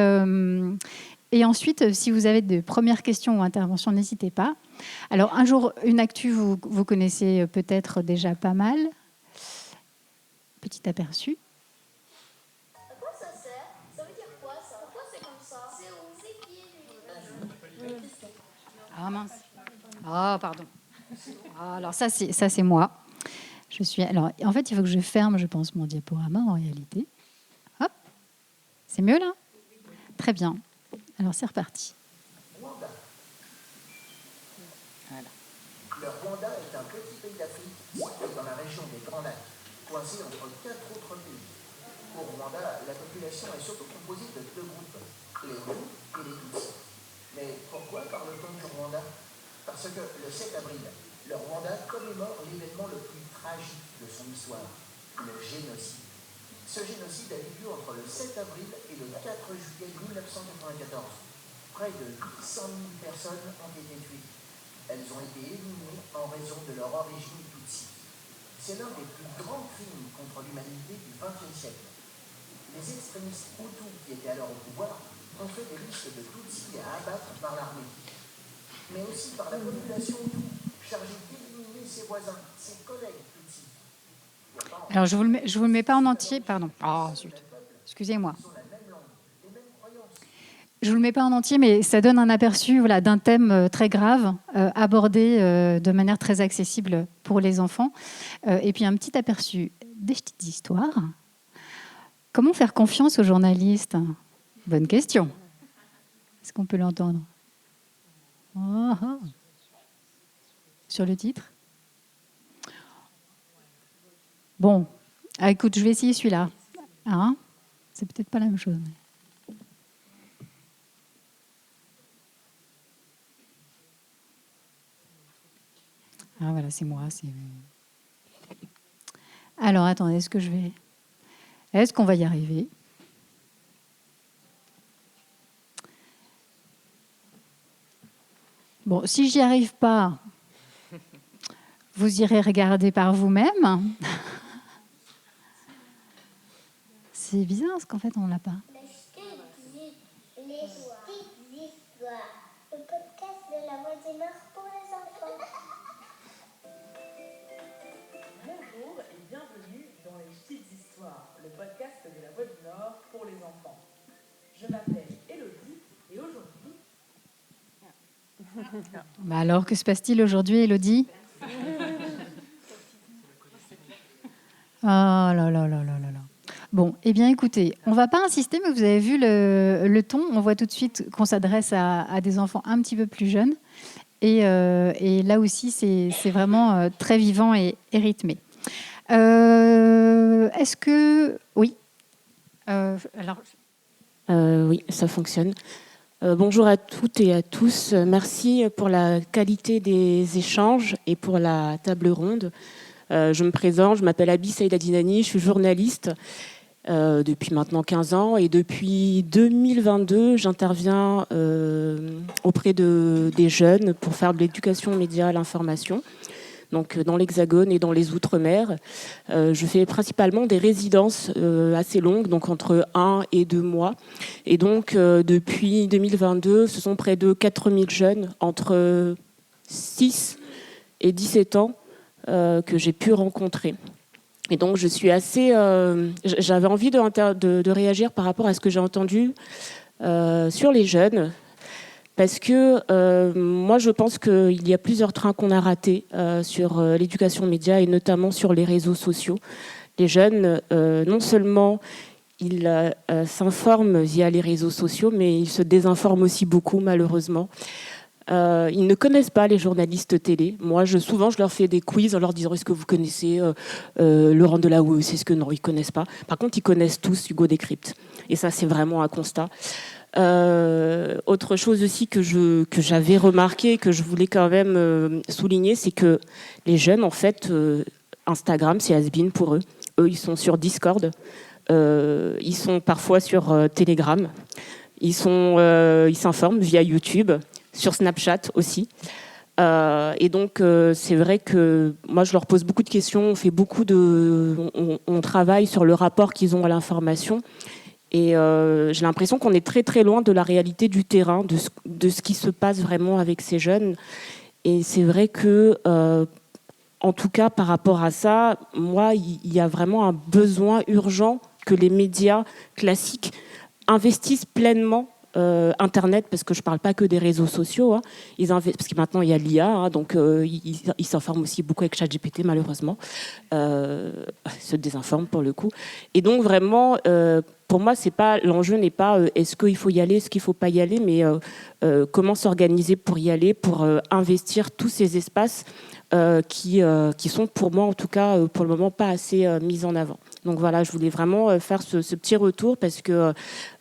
ensuite, si vous avez de premières questions ou interventions, n'hésitez pas. Alors, un jour, une actu, vous connaissez peut-être déjà pas mal. Petit aperçu. À quoi ça sert? Ça veut dire quoi ça? Pourquoi c'est comme ça? C'est qui lui? Ah mince. Ah, pardon. Ah, alors ça c'est moi. Je suis. Alors en fait il faut que je ferme, je pense, mon diaporama en réalité. Hop, c'est mieux là. Très bien. Alors c'est reparti. Rwanda. Voilà. Le Rwanda est un petit pays d'Afrique situé dans la région des Grands Lacs, coincé entre 4 autres pays. Au Rwanda, la population est surtout composée de 2 groupes, les Hutus et les Tutsis. Mais pourquoi parle-t-on du Rwanda? Parce que le 7 avril, le Rwanda commémore l'événement le plus tragique de son histoire, le génocide. Ce génocide a eu lieu entre le 7 avril et le 4 juillet 1994. Près de 800 000 personnes ont été tuées. Elles ont été éliminées en raison de leur origine tutsi. C'est l'un des plus grands crimes contre l'humanité du XXe siècle. Les extrémistes Hutus qui étaient alors au pouvoir ont fait des listes de tutsis à abattre par l'armée, mais aussi par la population chargée d'éliminer ses voisins, ses collègues tutsis. Alors je vous le mets pas en entier, pardon. Ah zut. Excusez-moi. Je vous le mets pas en entier, mais ça donne un aperçu voilà, d'un thème très grave, abordé de manière très accessible pour les enfants. Et puis un petit aperçu des petites histoires. Comment faire confiance aux journalistes? Bonne question. Est-ce qu'on peut l'entendre? Oh, oh. Sur le titre? Bon, écoute, je vais essayer celui-là. Hein? C'est peut-être pas la même chose. Mais... Ah voilà, c'est moi. Alors, attendez, est-ce qu'on va y arriver? Bon, si j'y arrive pas, vous irez regarder par vous-même. C'est bizarre parce qu'en fait, on ne l'a pas. Les petites histoires. Le podcast de la Voix du Nord pour les enfants. Bonjour et bienvenue dans les petites histoires, le podcast de la Voix du Nord pour les enfants. Je m'appelle Élodie et aujourd'hui... Bah alors, que se passe-t-il aujourd'hui, Élodie? Oh là là là là là là. Bon, eh bien écoutez, on ne va pas insister, mais vous avez vu le ton. On voit tout de suite qu'on s'adresse à des enfants un petit peu plus jeunes. Et là aussi, c'est vraiment très vivant et rythmé. Est-ce que... Oui. Oui, ça fonctionne. Bonjour à toutes et à tous. Merci pour la qualité des échanges et pour la table ronde. Je me présente, je m'appelle Abi Saïda-Dinani, je suis journaliste depuis maintenant 15 ans et depuis 2022, j'interviens auprès des jeunes pour faire de l'éducation aux médias à l'information. Donc dans l'Hexagone et dans les Outre-mer. Je fais principalement des résidences assez longues, donc entre 1 et 2 mois. Et donc depuis 2022, ce sont près de 4000 jeunes entre 6 et 17 ans que j'ai pu rencontrer. Et donc je suis assez... j'avais envie de réagir par rapport à ce que j'ai entendu sur les jeunes. Parce que moi, je pense qu'il y a plusieurs trains qu'on a ratés sur l'éducation média et notamment sur les réseaux sociaux. Les jeunes, non seulement ils s'informent via les réseaux sociaux, mais ils se désinforment aussi beaucoup, malheureusement. Ils ne connaissent pas les journalistes télé. Moi, souvent, je leur fais des quiz en leur disant est-ce que vous connaissez Laurent Delahousse, est-ce que non, ils connaissent pas. Par contre, ils connaissent tous Hugo Décrypte. Et ça, c'est vraiment un constat. Autre chose aussi que j'avais remarqué, que je voulais quand même souligner, c'est que les jeunes, en fait, Instagram, c'est has-been pour eux. Eux, ils sont sur Discord, ils sont parfois sur Telegram, ils s'informent via YouTube, sur Snapchat aussi. Et donc, c'est vrai que moi, je leur pose beaucoup de questions. On travaille sur le rapport qu'ils ont à l'information. Et j'ai l'impression qu'on est très, très loin de la réalité du terrain, de ce qui se passe vraiment avec ces jeunes. Et c'est vrai que, en tout cas, par rapport à ça, moi, il y a vraiment un besoin urgent que les médias classiques investissent pleinement Internet, parce que je ne parle pas que des réseaux sociaux, hein. Parce que maintenant il y a l'IA, hein, donc ils s'informent aussi beaucoup avec ChatGPT, malheureusement. Se désinforment pour le coup. Et donc vraiment, pour moi, l'enjeu n'est pas est-ce qu'il faut y aller, est-ce qu'il ne faut pas y aller, mais comment s'organiser pour y aller, pour investir tous ces espaces qui sont pour moi, en tout cas, pour le moment, pas assez mis en avant. Donc voilà, je voulais vraiment faire ce petit retour parce que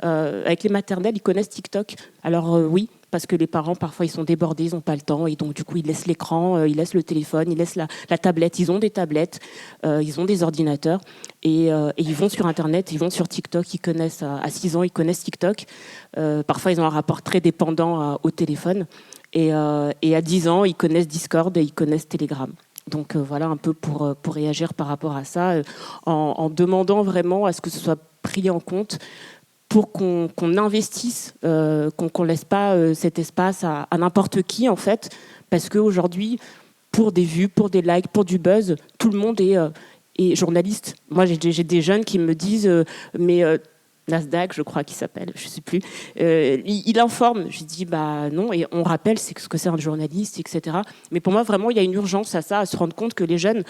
avec les maternelles, ils connaissent TikTok. Alors oui, parce que les parents, parfois, ils sont débordés, ils n'ont pas le temps. Et donc, du coup, ils laissent l'écran, ils laissent le téléphone, ils laissent la tablette. Ils ont des tablettes, ils ont des ordinateurs. Et ils vont sur Internet, ils vont sur TikTok. Ils connaissent, à 6 ans, ils connaissent TikTok. Parfois, ils ont un rapport très dépendant au téléphone. Et à 10 ans, ils connaissent Discord et ils connaissent Telegram. Donc voilà un peu pour réagir par rapport à ça, en demandant vraiment à ce que ce soit pris en compte pour qu'on investisse, qu'on laisse pas cet espace à n'importe qui en fait, parce qu'aujourd'hui, pour des vues, pour des likes, pour du buzz, tout le monde est journaliste. Moi, j'ai des jeunes qui me disent mais Nasdaq, je crois qu'il s'appelle, je ne sais plus. Il informe. Je dis bah non, et on rappelle ce que c'est un journaliste, etc. Mais pour moi, vraiment, il y a une urgence à ça, à se rendre compte que les jeunes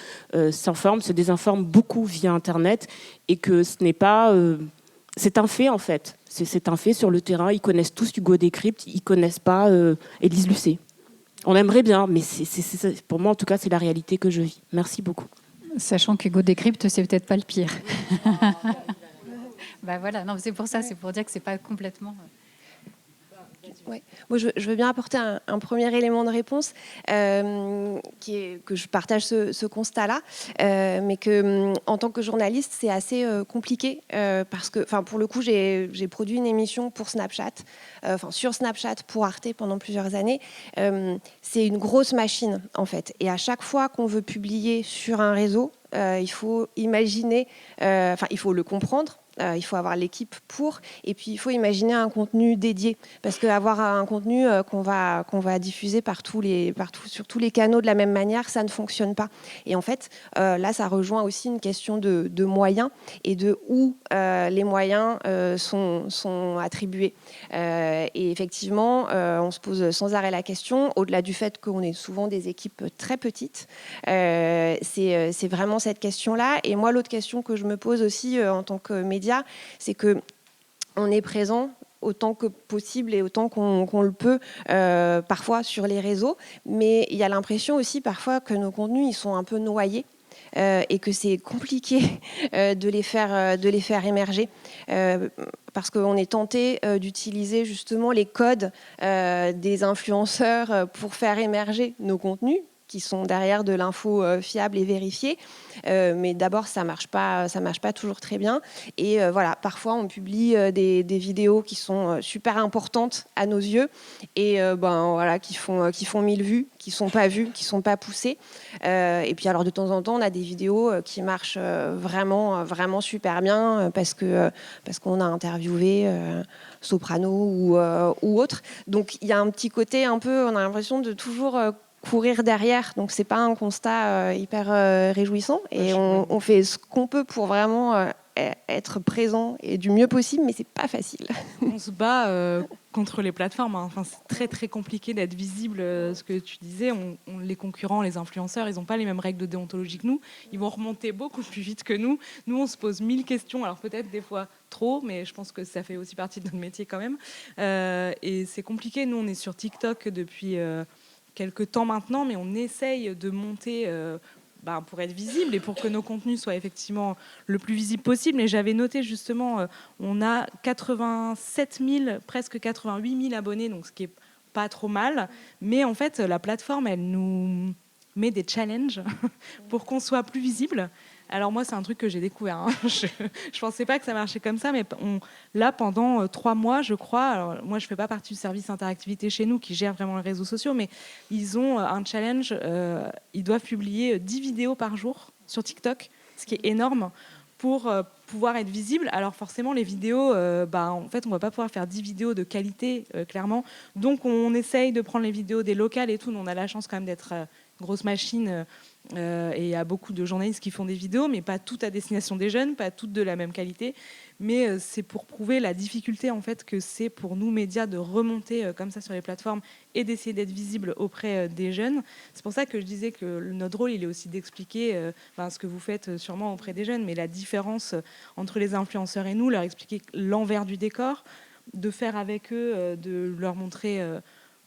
s'informent, se désinforment beaucoup via Internet, et que ce n'est pas, c'est un fait en fait. C'est un fait sur le terrain. Ils connaissent tous Hugo Décrypte, ils connaissent pas Élise Lucet. On aimerait bien, mais pour moi, en tout cas, c'est la réalité que je vis. Merci beaucoup. Sachant qu'Hugo Décrypte, c'est peut-être pas le pire. Bah voilà, non, c'est pour ça, c'est pour dire que c'est pas complètement. Ouais. Moi, je veux bien apporter un premier élément de réponse, que je partage ce constat-là, mais que en tant que journaliste, c'est assez compliqué parce que, pour le coup, j'ai produit une émission pour Snapchat, sur Snapchat pour Arte pendant plusieurs années. C'est une grosse machine en fait, et à chaque fois qu'on veut publier sur un réseau, il faut imaginer, il faut le comprendre. Il faut avoir l'équipe pour, et puis il faut imaginer un contenu dédié, parce qu'avoir un contenu qu'on va diffuser partout sur tous les canaux de la même manière, ça ne fonctionne pas. Et en fait, là, ça rejoint aussi une question de moyens et de où les moyens sont attribués. Et effectivement, on se pose sans arrêt la question, au-delà du fait qu'on est souvent des équipes très petites, c'est vraiment cette question-là. Et moi, l'autre question que je me pose aussi en tant que média, c'est qu'on est présent autant que possible et autant qu'on le peut parfois sur les réseaux, mais il y a l'impression aussi parfois que nos contenus ils sont un peu noyés et que c'est compliqué de les faire émerger parce qu'on est tenté d'utiliser justement les codes des influenceurs pour faire émerger nos contenus qui sont derrière de l'info fiable et vérifiée. Mais d'abord, ça marche pas toujours très bien. Et voilà, parfois, on publie des vidéos qui sont super importantes à nos yeux et qui font 1000 vues, qui sont pas vues, qui sont pas poussées. Et puis, alors, de temps en temps, on a des vidéos qui marchent vraiment, vraiment super bien parce qu'on a interviewé Soprano ou autre. Donc, il y a un petit côté un peu, on a l'impression de toujours courir derrière, donc c'est pas un constat hyper réjouissant, et on fait ce qu'on peut pour vraiment être présent et du mieux possible, mais c'est pas facile. On se bat contre les plateformes. Enfin, c'est très très compliqué d'être visible. Ce que tu disais, les concurrents, les influenceurs, ils n'ont pas les mêmes règles de déontologie que nous. Ils vont remonter beaucoup plus vite que nous. Nous, on se pose 1000 questions. Alors peut-être des fois trop, mais je pense que ça fait aussi partie de notre métier quand même. Et c'est compliqué. Nous, on est sur TikTok depuis quelques temps maintenant, mais on essaye de monter pour être visible et pour que nos contenus soient effectivement le plus visible possible. Et j'avais noté justement, on a 87 000, presque 88 000 abonnés, donc ce qui est pas trop mal. Mais en fait, la plateforme, elle nous met des challenges pour qu'on soit plus visible. Alors moi, c'est un truc que j'ai découvert. Hein. Je pensais pas que ça marchait comme ça, mais là, pendant 3 mois, je crois, alors moi, je fais pas partie du service interactivité chez nous qui gère vraiment les réseaux sociaux, mais ils ont un challenge. Ils doivent publier 10 vidéos par jour sur TikTok, ce qui est énorme pour pouvoir être visible. Alors forcément, les vidéos, en fait, on va pas pouvoir faire 10 vidéos de qualité, clairement. Donc, on essaye de prendre les vidéos des locales et tout. On a la chance quand même d'être grosse machine. Et il y a beaucoup de journalistes qui font des vidéos, mais pas toutes à destination des jeunes, pas toutes de la même qualité. Mais c'est pour prouver la difficulté en fait que c'est pour nous médias de remonter comme ça sur les plateformes et d'essayer d'être visible auprès des jeunes. C'est pour ça que je disais que notre rôle, il est aussi d'expliquer ce que vous faites sûrement auprès des jeunes, mais la différence entre les influenceurs et nous, leur expliquer l'envers du décor, de faire avec eux, de leur montrer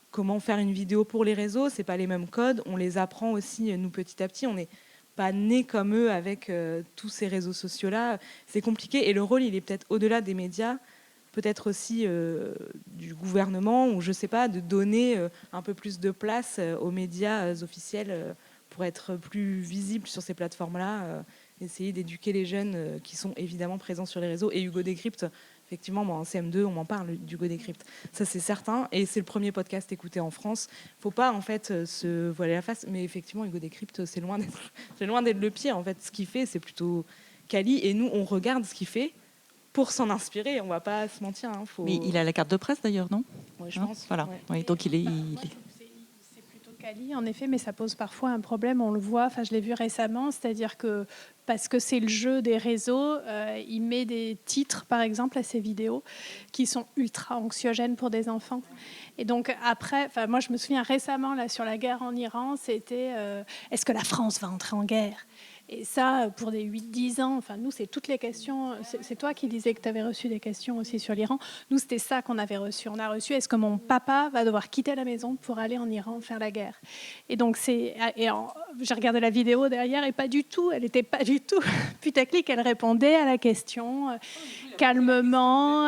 comment faire une vidéo pour les réseaux. C'est pas les mêmes codes. On les apprend aussi, nous, petit à petit. On n'est pas nés comme eux avec tous ces réseaux sociaux-là. C'est compliqué. Et le rôle, il est peut-être au-delà des médias, peut-être aussi du gouvernement, ou je sais pas, de donner un peu plus de place aux médias officiels pour être plus visibles sur ces plateformes-là. Essayer d'éduquer les jeunes qui sont évidemment présents sur les réseaux. Et Hugo Décrypte, effectivement, moi, en CM2, on m'en parle d'Hugo Décrypte. Ça, c'est certain. Et c'est le premier podcast écouté en France. Il ne faut pas, en fait, se voiler la face. Mais effectivement, Hugo Décrypte, c'est loin d'être le pire. En fait, ce qu'il fait, c'est plutôt quali. Et nous, on regarde ce qu'il fait pour s'en inspirer. On ne va pas se mentir. Hein. Mais il a la carte de presse, d'ailleurs, non ? Oui, je pense. Voilà. Ouais. Oui, donc, il est... C'est plutôt quali, en effet, mais ça pose parfois un problème. On le voit, je l'ai vu récemment, c'est-à-dire que parce que c'est le jeu des réseaux, il met des titres, par exemple, à ses vidéos qui sont ultra anxiogènes pour des enfants. Et donc après, moi je me souviens récemment là, sur la guerre en Iran, c'était est-ce que la France va entrer en guerre ? Et ça, pour des 8-10 ans, nous, c'est toutes les questions. C'est toi qui disais que tu avais reçu des questions aussi sur l'Iran. Nous, c'était ça qu'on avait reçu. On a reçu, est-ce que mon papa va devoir quitter la maison pour aller en Iran faire la guerre ? Et donc, j'ai regardé la vidéo derrière et pas du tout. Elle n'était pas du tout putaclic. Elle répondait à la question calmement.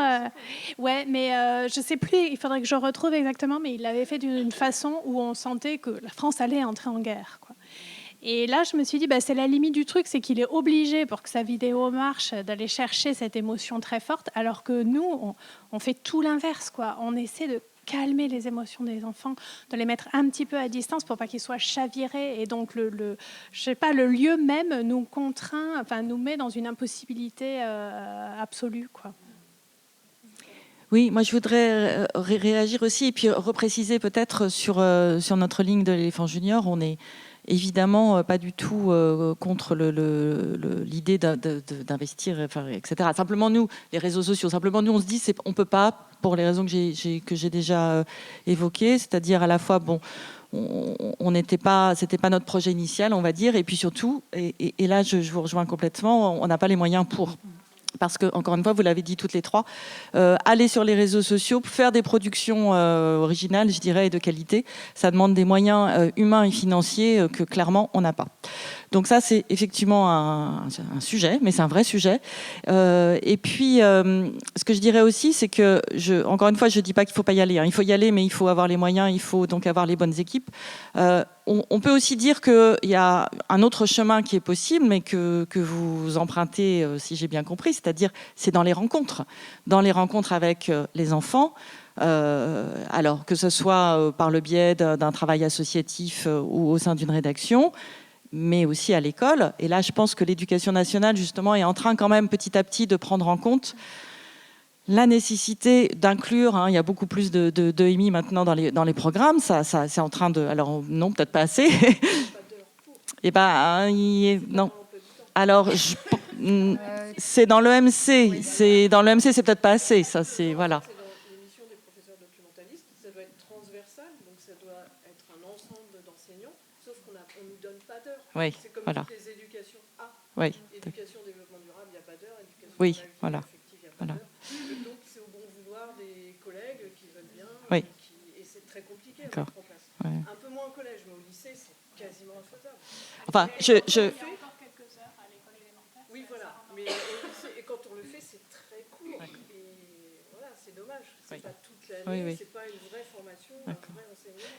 Ouais, mais je ne sais plus, il faudrait que je retrouve exactement, mais il l'avait fait d'une façon où on sentait que la France allait entrer en guerre, quoi. Et là, je me suis dit, c'est la limite du truc, c'est qu'il est obligé, pour que sa vidéo marche, d'aller chercher cette émotion très forte, alors que nous, on fait tout l'inverse, quoi. On essaie de calmer les émotions des enfants, de les mettre un petit peu à distance pour pas qu'ils soient chavirés. Et donc, le lieu même nous contraint, nous met dans une impossibilité absolue, quoi. Oui, moi je voudrais réagir aussi et puis repréciser peut-être sur notre ligne de l'éléphant junior. On est évidemment pas du tout contre l'idée d'investir, etc. Simplement nous, les réseaux sociaux, on se dit on peut pas, pour les raisons que j'ai déjà évoquées, c'est-à-dire à la fois c'était pas notre projet initial, on va dire, et puis surtout, et là je vous rejoins complètement, on n'a pas les moyens pour. Parce que, encore une fois, vous l'avez dit toutes les trois, aller sur les réseaux sociaux, faire des productions originales, je dirais, et de qualité, ça demande des moyens humains et financiers que, clairement, on n'a pas. Donc ça, c'est effectivement un sujet, mais c'est un vrai sujet. Et puis, ce que je dirais aussi, c'est que, encore une fois, je ne dis pas qu'il ne faut pas y aller. Hein. Il faut y aller, mais il faut avoir les moyens, il faut donc avoir les bonnes équipes. On peut aussi dire qu'il y a un autre chemin qui est possible, mais que vous empruntez, si j'ai bien compris, c'est-à-dire c'est dans les rencontres avec les enfants, alors que ce soit par le biais d'un travail associatif ou au sein d'une rédaction, mais aussi à l'école. Et là, je pense que l'éducation nationale, justement, est en train quand même petit à petit de prendre en compte la nécessité d'inclure, il y a beaucoup plus de EMI maintenant dans les programmes, ça c'est en train de... Alors non, peut-être pas assez. Et non. Alors, c'est dans l'EMC, c'est peut-être pas assez, ça c'est... Voilà. nous donne pas d'heure. Oui, C'est comme voilà. toutes les éducations A. Oui. Éducation, développement durable, il n'y a pas d'heure. Éducation Oui, affective, voilà. il n'y a pas Voilà. d'heure. Et donc, c'est au bon vouloir des collègues qui veulent bien. Oui. Et c'est très compliqué à D'accord. mettre en place. Ouais. Un peu moins au collège, mais au lycée, c'est quasiment infaisable. Enfin, Oui, voilà. Mais au lycée, et quand on le fait, c'est très court. Ouais. Et voilà, c'est dommage. C'est Oui. pas toute l'année, Oui. c'est pas une vraie formation, un vrai enseignement.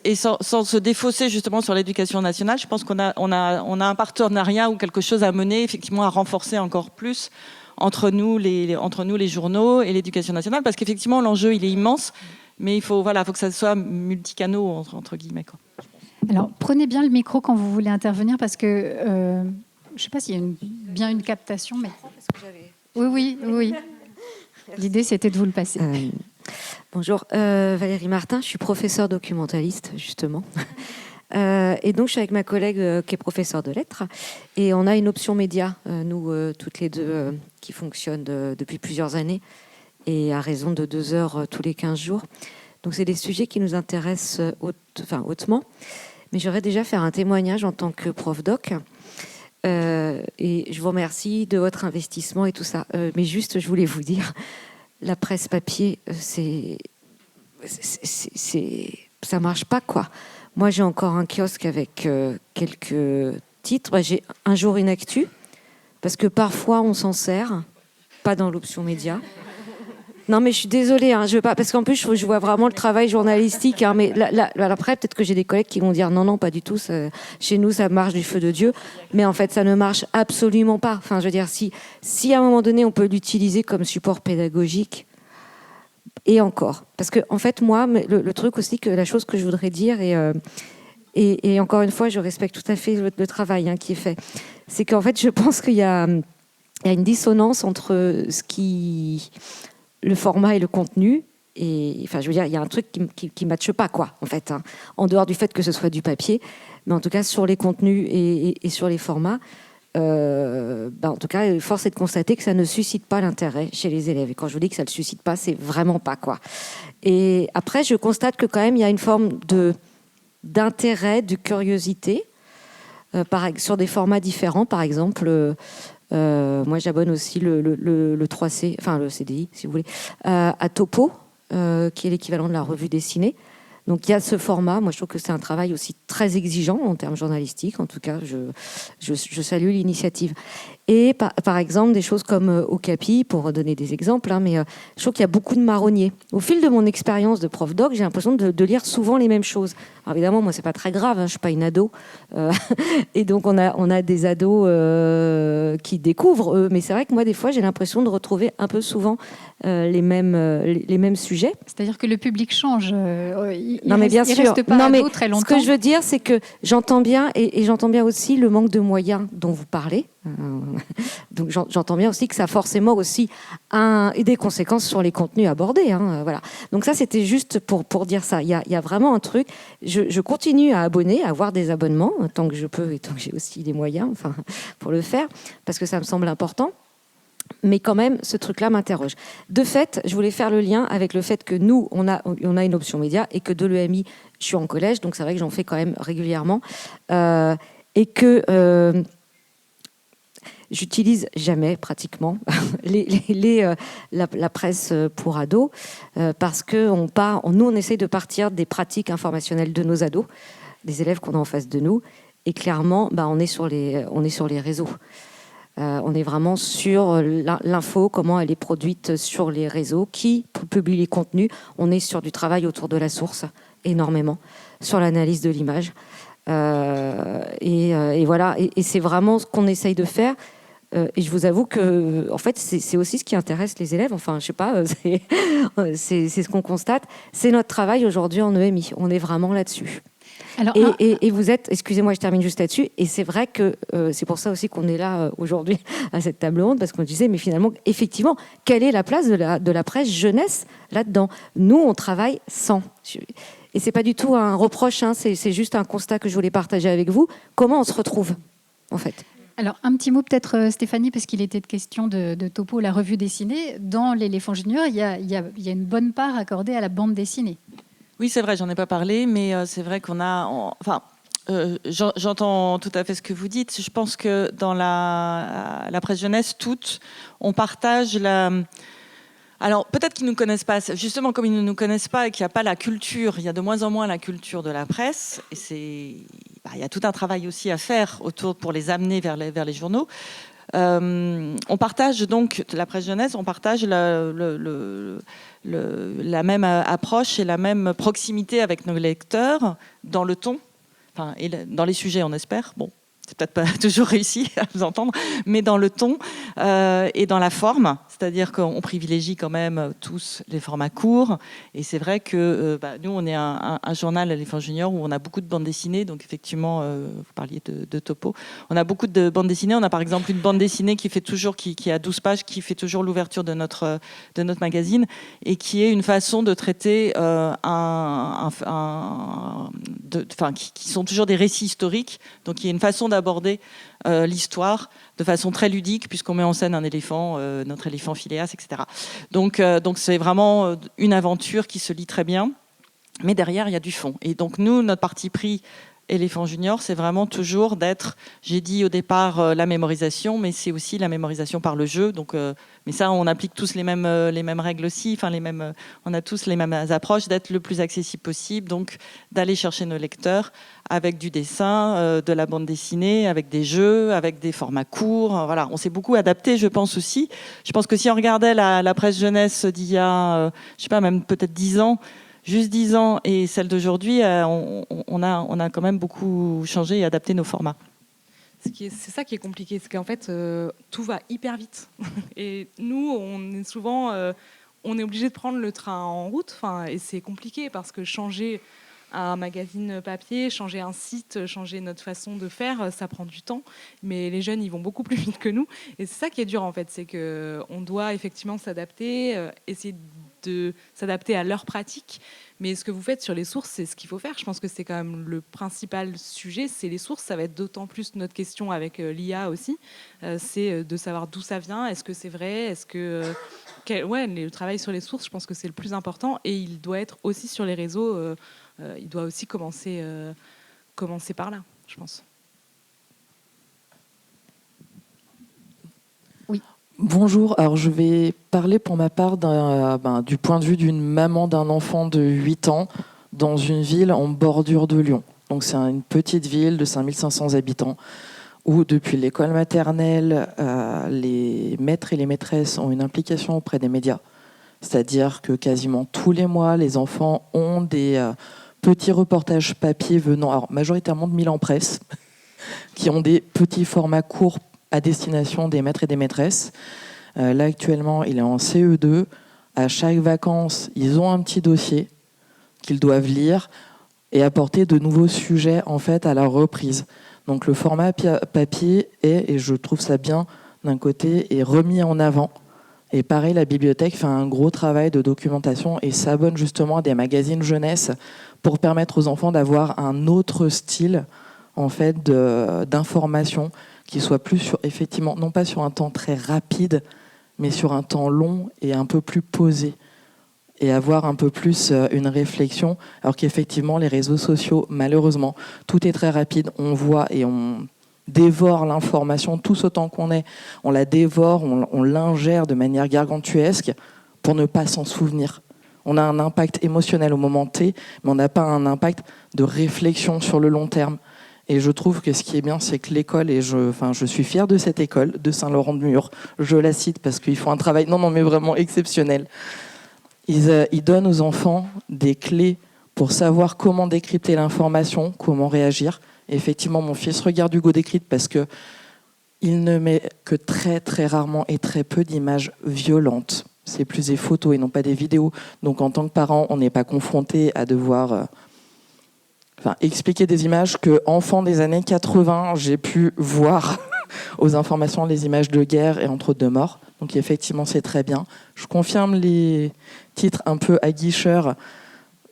Et sans se défausser justement sur l'éducation nationale, je pense qu'on a un partenariat ou quelque chose à mener, effectivement, à renforcer encore plus entre nous les journaux et l'éducation nationale, parce qu'effectivement, l'enjeu, il est immense, mais il faut que ça soit multicanaux, entre guillemets, quoi. Alors, prenez bien le micro quand vous voulez intervenir, parce que je ne sais pas s'il y a bien une captation, mais... Oui. L'idée, c'était de vous le passer. Bonjour, Valérie Martin, je suis professeure documentaliste, justement. Et donc, je suis avec ma collègue qui est professeure de lettres. Et on a une option média, nous, toutes les deux, qui fonctionne depuis plusieurs années et à raison de 2 heures tous les 15 jours. Donc, c'est des sujets qui nous intéressent hautement. Mais j'aurais déjà faire un témoignage en tant que prof doc. Et je vous remercie de votre investissement et tout ça. Mais juste, je voulais vous dire, la presse papier, ça marche pas, quoi. Moi, j'ai encore un kiosque avec quelques titres. J'ai un jour une actu, parce que parfois, on s'en sert, pas dans l'option média. Non, mais je suis désolée, hein, je veux pas, parce qu'en plus, je vois vraiment le travail journalistique. Hein, mais après, peut-être que j'ai des collègues qui vont dire non, pas du tout. Chez nous, ça marche du feu de Dieu. Mais en fait, ça ne marche absolument pas. Enfin, je veux dire, si à un moment donné, on peut l'utiliser comme support pédagogique, et encore. Parce que, en fait, moi, le truc aussi, la chose que je voudrais dire, et encore une fois, je respecte tout à fait le travail qui est fait, c'est qu'en fait, je pense qu'il y a une dissonance entre le format et le contenu. Et enfin, je veux dire, il y a un truc qui ne matche pas, quoi, en fait, en dehors du fait que ce soit du papier, mais en tout cas sur les contenus et sur les formats. En tout cas, force est de constater que ça ne suscite pas l'intérêt chez les élèves. Et quand je vous dis que ça ne le suscite pas, c'est vraiment pas, quoi. Et après, je constate que quand même, il y a une forme d'intérêt, de curiosité, sur des formats différents. Par exemple, moi, j'abonne aussi le 3C, enfin le CDI, si vous voulez, à Topo, qui est l'équivalent de la revue dessinée. Donc il y a ce format. Moi, je trouve que c'est un travail aussi très exigeant en termes journalistiques. En tout cas, je salue l'initiative. Et par exemple, des choses comme Okapi, pour donner des exemples, mais je trouve qu'il y a beaucoup de marronniers. Au fil de mon expérience de prof doc, j'ai l'impression de lire souvent les mêmes choses. Alors évidemment, moi, c'est pas très grave, je ne suis pas une ado. Et donc, on a des ados qui découvrent, eux. Mais c'est vrai que moi, des fois, j'ai l'impression de retrouver un peu souvent les mêmes sujets. C'est-à-dire que le public change. Non, mais bien sûr. Reste pas ado très longtemps. Ce que je veux dire, c'est que j'entends bien, et j'entends bien aussi le manque de moyens dont vous parlez. Donc j'entends bien aussi que ça a forcément aussi des conséquences sur les contenus abordés. Voilà. Donc ça, c'était juste pour dire ça. Il y a vraiment un truc. Je continue à abonner, à avoir des abonnements, tant que je peux et tant que j'ai aussi les moyens pour le faire, parce que ça me semble important. Mais quand même, ce truc-là m'interroge. De fait, je voulais faire le lien avec le fait que nous, on a une option média et que de l'EMI, je suis en collège, donc c'est vrai que j'en fais quand même régulièrement. Et que j'utilise jamais, pratiquement, la presse pour ados, parce que nous, on essaye de partir des pratiques informationnelles de nos ados, des élèves qu'on a en face de nous, et clairement, on est sur les réseaux. On est vraiment sur l'info, comment elle est produite sur les réseaux, qui publie les contenus. On est sur du travail autour de la source, énormément, sur l'analyse de l'image. Et voilà, et c'est vraiment ce qu'on essaye de faire. Et je vous avoue que, en fait, c'est aussi ce qui intéresse les élèves. Enfin, je sais pas, c'est ce qu'on constate. C'est notre travail aujourd'hui en EMI. On est vraiment là-dessus. Alors, et vous êtes, excusez-moi, je termine juste là-dessus, et c'est vrai que c'est pour ça aussi qu'on est là aujourd'hui à cette table ronde, parce qu'on disait, mais finalement, effectivement, quelle est la place de la presse jeunesse là-dedans ? Nous, on travaille sans. Et c'est pas du tout un reproche, c'est juste un constat que je voulais partager avec vous. Comment on se retrouve, en fait ? Alors, un petit mot peut-être, Stéphanie, parce qu'il était de question de Topo, la revue dessinée. Dans l'Éléphant Junior, il y a une bonne part accordée à la bande dessinée. Oui, c'est vrai, j'en ai pas parlé, mais c'est vrai qu'on a... J'entends tout à fait ce que vous dites. Je pense que dans la presse jeunesse, toutes, on partage la... Alors, peut-être qu'ils ne nous connaissent pas. Justement, comme ils ne nous connaissent pas et qu'il n'y a pas la culture, il y a de moins en moins la culture de la presse. Et il y a tout un travail aussi à faire pour les amener vers les journaux. On partage donc, la presse jeunesse, on partage la même approche et la même proximité avec nos lecteurs dans le ton, et dans les sujets, on espère. Bon. C'est peut-être pas toujours réussi à vous entendre, mais dans le ton et dans la forme, c'est-à-dire qu'on privilégie quand même tous les formats courts. Et c'est vrai que nous, on est un journal Éléphant Junior où on a beaucoup de bandes dessinées. Donc effectivement, vous parliez de topo. On a beaucoup de bandes dessinées. On a par exemple une bande dessinée qui a 12 pages, qui fait toujours l'ouverture de notre magazine et qui est une façon de traiter qui sont toujours des récits historiques. Donc il y a une façon d'aborder l'histoire de façon très ludique puisqu'on met en scène un éléphant, notre éléphant Phileas, etc. Donc c'est vraiment une aventure qui se lit très bien, mais derrière il y a du fond. Et donc nous, notre parti pris Éléphant Junior, c'est vraiment toujours d'être, j'ai dit au départ, la mémorisation, mais c'est aussi la mémorisation par le jeu. Donc, mais ça, on applique tous les mêmes règles aussi, on a tous les mêmes approches, d'être le plus accessible possible, donc d'aller chercher nos lecteurs avec du dessin, de la bande dessinée, avec des jeux, avec des formats courts. Voilà, on s'est beaucoup adapté, je pense aussi. Je pense que si on regardait la presse jeunesse d'il y a, je sais pas, même peut-être 10 ans, juste 10 ans et celle d'aujourd'hui, on a quand même beaucoup changé et adapté nos formats. C'est ça qui est compliqué, c'est qu'en fait, tout va hyper vite. Et nous, on est souvent on est obligé de prendre le train en route, et c'est compliqué parce que changer un magazine papier, changer un site, changer notre façon de faire, ça prend du temps. Mais les jeunes, ils vont beaucoup plus vite que nous. Et c'est ça qui est dur, en fait, c'est qu'on doit effectivement s'adapter, essayer de s'adapter à leur pratique. Mais ce que vous faites sur les sources, c'est ce qu'il faut faire. Je pense que c'est quand même le principal sujet, c'est les sources. Ça va être d'autant plus notre question avec l'IA aussi. C'est de savoir d'où ça vient. Est-ce que c'est vrai ? Est-ce que le travail sur les sources, je pense que c'est le plus important. Et il doit être aussi sur les réseaux. Il doit aussi commencer par là, je pense. Oui. Bonjour, alors je vais parler pour ma part du point de vue d'une maman d'un enfant de 8 ans dans une ville en bordure de Lyon. Donc c'est une petite ville de 5500 habitants où depuis l'école maternelle, les maîtres et les maîtresses ont une implication auprès des médias. C'est-à-dire que quasiment tous les mois, les enfants ont des petits reportages papier venant, alors majoritairement de Milan Presse, qui ont des petits formats courts à destination des maîtres et des maîtresses. Là, actuellement, il est en CE2. À chaque vacances, ils ont un petit dossier qu'ils doivent lire et apporter de nouveaux sujets en fait, à la reprise. Donc le format papier est, et je trouve ça bien d'un côté, est remis en avant. Et pareil, la bibliothèque fait un gros travail de documentation et s'abonne justement à des magazines jeunesse pour permettre aux enfants d'avoir un autre style en fait, d'information qui soit plus sur, effectivement, non pas sur un temps très rapide, mais sur un temps long et un peu plus posé. Et avoir un peu plus une réflexion, alors qu'effectivement, les réseaux sociaux, malheureusement, tout est très rapide. On voit et on dévore l'information tous autant qu'on est. On la dévore, on l'ingère de manière gargantuesque pour ne pas s'en souvenir. On a un impact émotionnel au moment T, mais on n'a pas un impact de réflexion sur le long terme. Et je trouve que ce qui est bien, c'est que l'école, et je suis fière de cette école, de Saint-Laurent-de-Mur, je la cite parce qu'ils font un travail, mais vraiment exceptionnel. Ils donnent aux enfants des clés pour savoir comment décrypter l'information, comment réagir. Et effectivement, mon fils regarde Hugo Décrypte parce que il ne met que très, très rarement et très peu d'images violentes. C'est plus des photos et non pas des vidéos. Donc, en tant que parent, on n'est pas confronté à devoir expliquer des images que, enfant des années 80, j'ai pu voir aux informations, les images de guerre et entre autres de mort. Donc, effectivement, c'est très bien. Je confirme les titres un peu aguicheurs,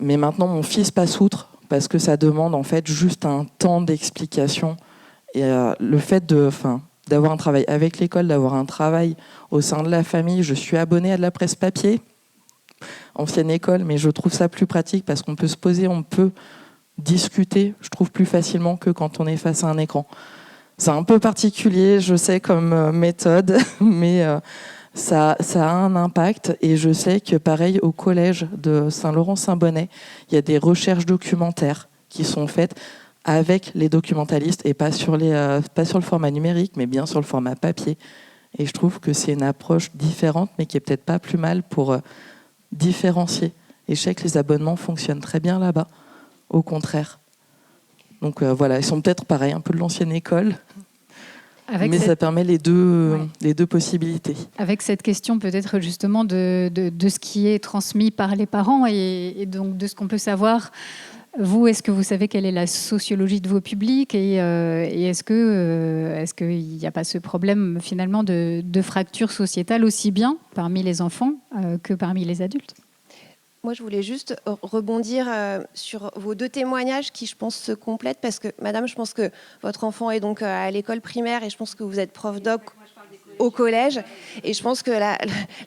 mais maintenant, mon fils passe outre parce que ça demande en fait juste un temps d'explication. Et le fait d'avoir un travail avec l'école, d'avoir un travail au sein de la famille, je suis abonnée à de la presse papier, ancienne école, mais je trouve ça plus pratique parce qu'on peut se poser, on peut discuter, je trouve, plus facilement que quand on est face à un écran. C'est un peu particulier, je sais, comme méthode, mais ça a un impact. Et je sais que, pareil, au collège de Saint-Laurent-Saint-Bonnet, il y a des recherches documentaires qui sont faites avec les documentalistes et pas sur le format numérique, mais bien sur le format papier. Et je trouve que c'est une approche différente, mais qui est peut-être pas plus mal pour différencier. Et je sais que les abonnements fonctionnent très bien là-bas, au contraire. Donc voilà, ils sont peut-être pareil, un peu de l'ancienne école, mais ça permet les deux possibilités. Avec cette question peut-être justement de ce qui est transmis par les parents et donc de ce qu'on peut savoir. Vous, est-ce que vous savez quelle est la sociologie de vos publics et est-ce qu'il n'y a pas ce problème finalement de fracture sociétale aussi bien parmi les enfants que parmi les adultes ? Moi, je voulais juste rebondir sur vos deux témoignages qui, je pense, se complètent parce que, madame, je pense que votre enfant est donc à l'école primaire et je pense que vous êtes prof doc au collège. Et je pense que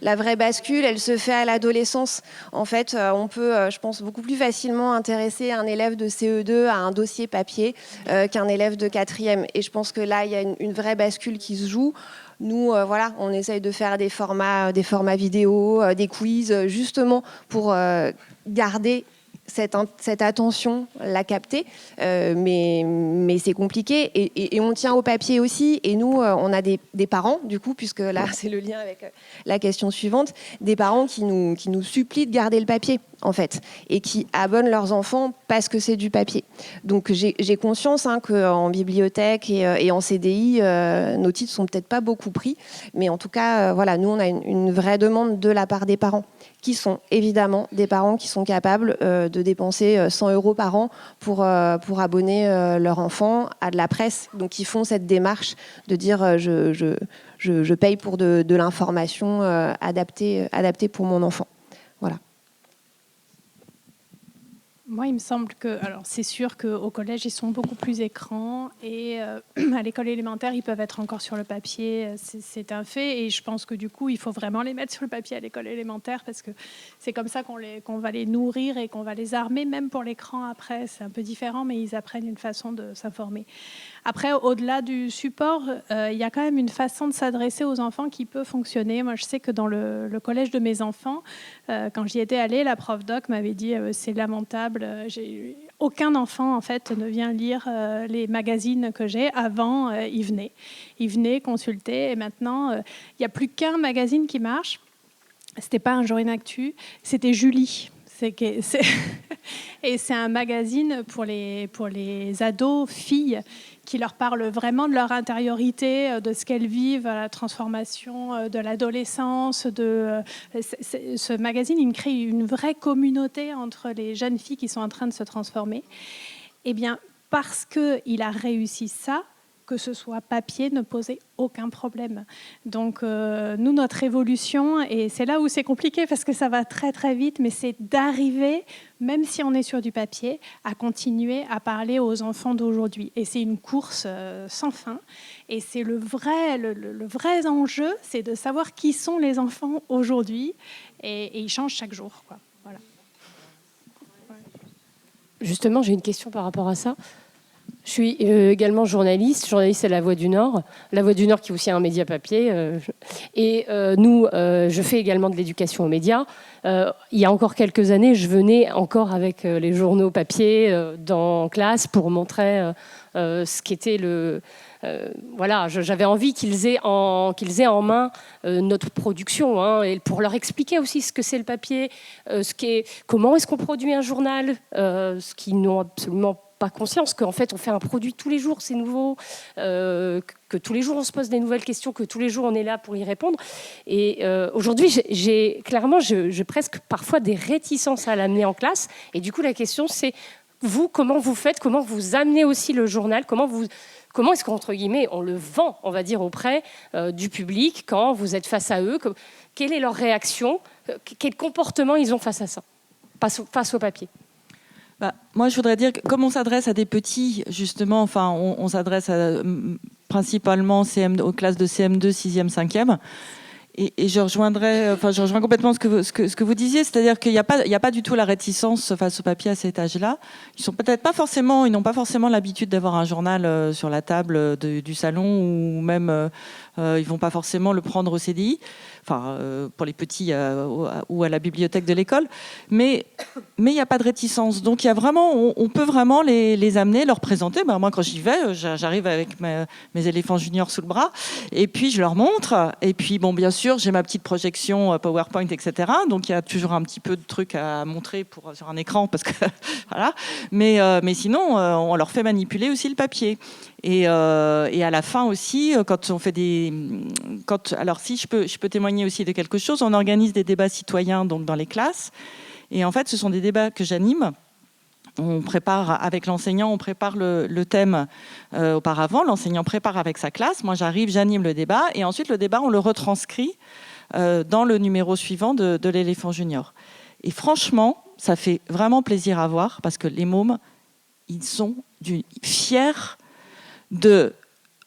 la vraie bascule, elle se fait à l'adolescence. En fait, on peut, je pense, beaucoup plus facilement intéresser un élève de CE2 à un dossier papier qu'un élève de 4e. Et je pense que là, il y a une vraie bascule qui se joue. Nous, voilà, on essaye de faire des formats vidéo, des quiz, justement pour garder cette attention, la capter, mais c'est compliqué et on tient au papier aussi. Et nous, on a des parents, du coup, puisque là, c'est le lien avec la question suivante, des parents qui nous supplient de garder le papier, en fait, et qui abonnent leurs enfants parce que c'est du papier. Donc, j'ai conscience qu'en bibliothèque et en CDI, nos titres sont peut-être pas beaucoup pris, mais en tout cas, voilà, nous, on a une vraie demande de la part des parents, qui sont évidemment des parents qui sont capables de dépenser 100 € par an pour abonner leur enfant à de la presse. Donc, ils font cette démarche de dire je paye pour de l'information adaptée pour mon enfant. Voilà. Moi, il me semble que, alors c'est sûr qu'au collège, ils sont beaucoup plus écrans et à l'école élémentaire, ils peuvent être encore sur le papier, c'est un fait. Et je pense que du coup, il faut vraiment les mettre sur le papier à l'école élémentaire parce que c'est comme ça qu'on va les nourrir et qu'on va les armer, même pour l'écran après. C'est un peu différent, mais ils apprennent une façon de s'informer. Après, au-delà du support, il y a quand même une façon de s'adresser aux enfants qui peut fonctionner. Moi, je sais que dans le collège de mes enfants, quand j'y étais allée, la prof doc m'avait dit c'est lamentable. Aucun enfant en fait ne vient lire les magazines que j'ai. Avant, il venait consulter, et maintenant, il n'y a plus qu'un magazine qui marche. C'était pas un jour une actu, c'était Julie. Et c'est un magazine pour les ados, filles, qui leur parle vraiment de leur intériorité, de ce qu'elles vivent, la transformation de l'adolescence. Ce magazine, il crée une vraie communauté entre les jeunes filles qui sont en train de se transformer. Eh bien, parce qu'il a réussi ça, que ce soit papier, ne posait aucun problème. Donc, nous, notre évolution, et c'est là où c'est compliqué parce que ça va très, très vite, mais c'est d'arriver, même si on est sur du papier, à continuer à parler aux enfants d'aujourd'hui. Et c'est une course sans fin. Et c'est le vrai enjeu, c'est de savoir qui sont les enfants aujourd'hui. Et ils changent chaque jour, quoi. Voilà. Justement, j'ai une question par rapport à ça. Je suis également journaliste à La Voix du Nord. La Voix du Nord qui est aussi un média papier. Je fais également de l'éducation aux médias. Il y a encore quelques années, je venais encore avec les journaux papier dans classe pour montrer ce qu'était voilà, j'avais envie qu'ils aient en main notre production, et pour leur expliquer aussi ce que c'est le papier, comment est-ce qu'on produit un journal, ce qu'ils n'ont absolument pas conscience qu'en fait on fait un produit tous les jours, c'est nouveau, que tous les jours on se pose des nouvelles questions, que tous les jours on est là pour y répondre. Et aujourd'hui, j'ai presque parfois des réticences à l'amener en classe. Et du coup, la question c'est, vous, comment vous faites, comment vous amenez aussi le journal, comment est-ce qu'entre guillemets on le vend, on va dire, auprès du public quand vous êtes face à eux, quelle est leur réaction, quel comportement ils ont face à ça, face au papier? Moi, je voudrais dire que comme on s'adresse à des petits, justement, enfin, on s'adresse principalement aux classes de CM2, 6e, 5e. Et je rejoins complètement ce que vous disiez, c'est-à-dire qu'il n'y a pas du tout la réticence face au papier à cet âge-là. Ils n'ont pas forcément l'habitude d'avoir un journal sur la table du salon, ou même ils vont pas forcément le prendre au CDI, pour les petits ou à la bibliothèque de l'école. Mais il n'y a pas de réticence. Donc il y a vraiment, on peut vraiment les amener, leur présenter. Moi, quand j'y vais, j'arrive avec mes éléphants juniors sous le bras, et puis je leur montre. Et puis bien sûr, j'ai ma petite projection PowerPoint, etc. Donc il y a toujours un petit peu de trucs à montrer sur un écran, parce que voilà. Mais sinon, on leur fait manipuler aussi le papier. Et à la fin aussi, quand on fait alors si je peux témoigner aussi de quelque chose, on organise des débats citoyens donc dans les classes. Et en fait, ce sont des débats que j'anime. On prépare avec l'enseignant, on prépare le thème auparavant. L'enseignant prépare avec sa classe. Moi, j'arrive, j'anime le débat. Et ensuite, le débat, on le retranscrit dans le numéro suivant de l'éléphant junior. Et franchement, ça fait vraiment plaisir à voir, parce que les mômes, ils sont fiers de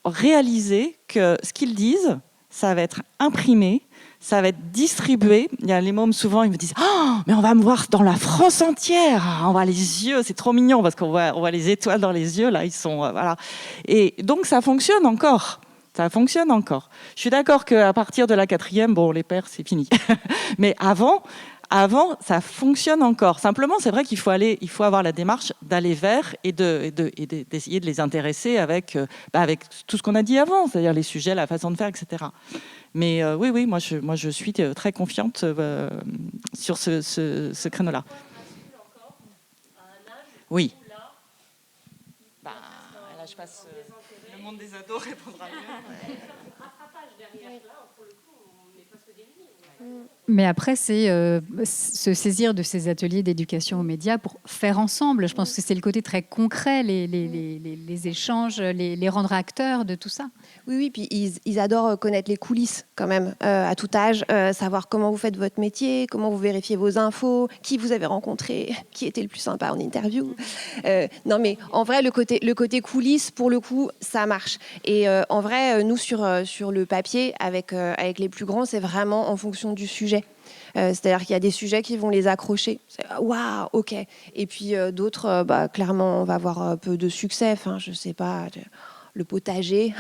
réaliser que ce qu'ils disent, ça va être imprimé, ça va être distribué. Il y a les mômes, souvent, ils me disent « Oh, mais on va me voir dans la France entière. On voit les yeux, c'est trop mignon, parce qu'on voit les étoiles dans les yeux, là, ils sont... voilà. » Et donc, ça fonctionne encore. Ça fonctionne encore. Je suis d'accord qu'à partir de la 4e, les pères, c'est fini. Mais avant, ça fonctionne encore. Simplement, c'est vrai qu'il faut avoir la démarche d'aller vers et d'essayer de les intéresser avec tout ce qu'on a dit avant, c'est-à-dire les sujets, la façon de faire, etc. Mais oui, moi je suis très confiante sur ce créneau-là. Oui. Là, je passe le monde des ados répondra mieux. Mais après, c'est se saisir de ces ateliers d'éducation aux médias pour faire ensemble. Je pense que c'est le côté très concret, les échanges, les rendre acteurs de tout ça. Oui, puis ils adorent connaître les coulisses quand même, à tout âge, savoir comment vous faites votre métier, comment vous vérifiez vos infos, qui vous avez rencontré, qui était le plus sympa en interview. Non, mais en vrai, le côté coulisses, pour le coup, ça marche. Et en vrai, nous, sur le papier, avec les plus grands, c'est vraiment en fonction du sujet. C'est-à-dire qu'il y a des sujets qui vont les accrocher. Waouh, ok. Et puis d'autres, clairement, on va avoir peu de succès. Enfin, je sais pas... Le potager,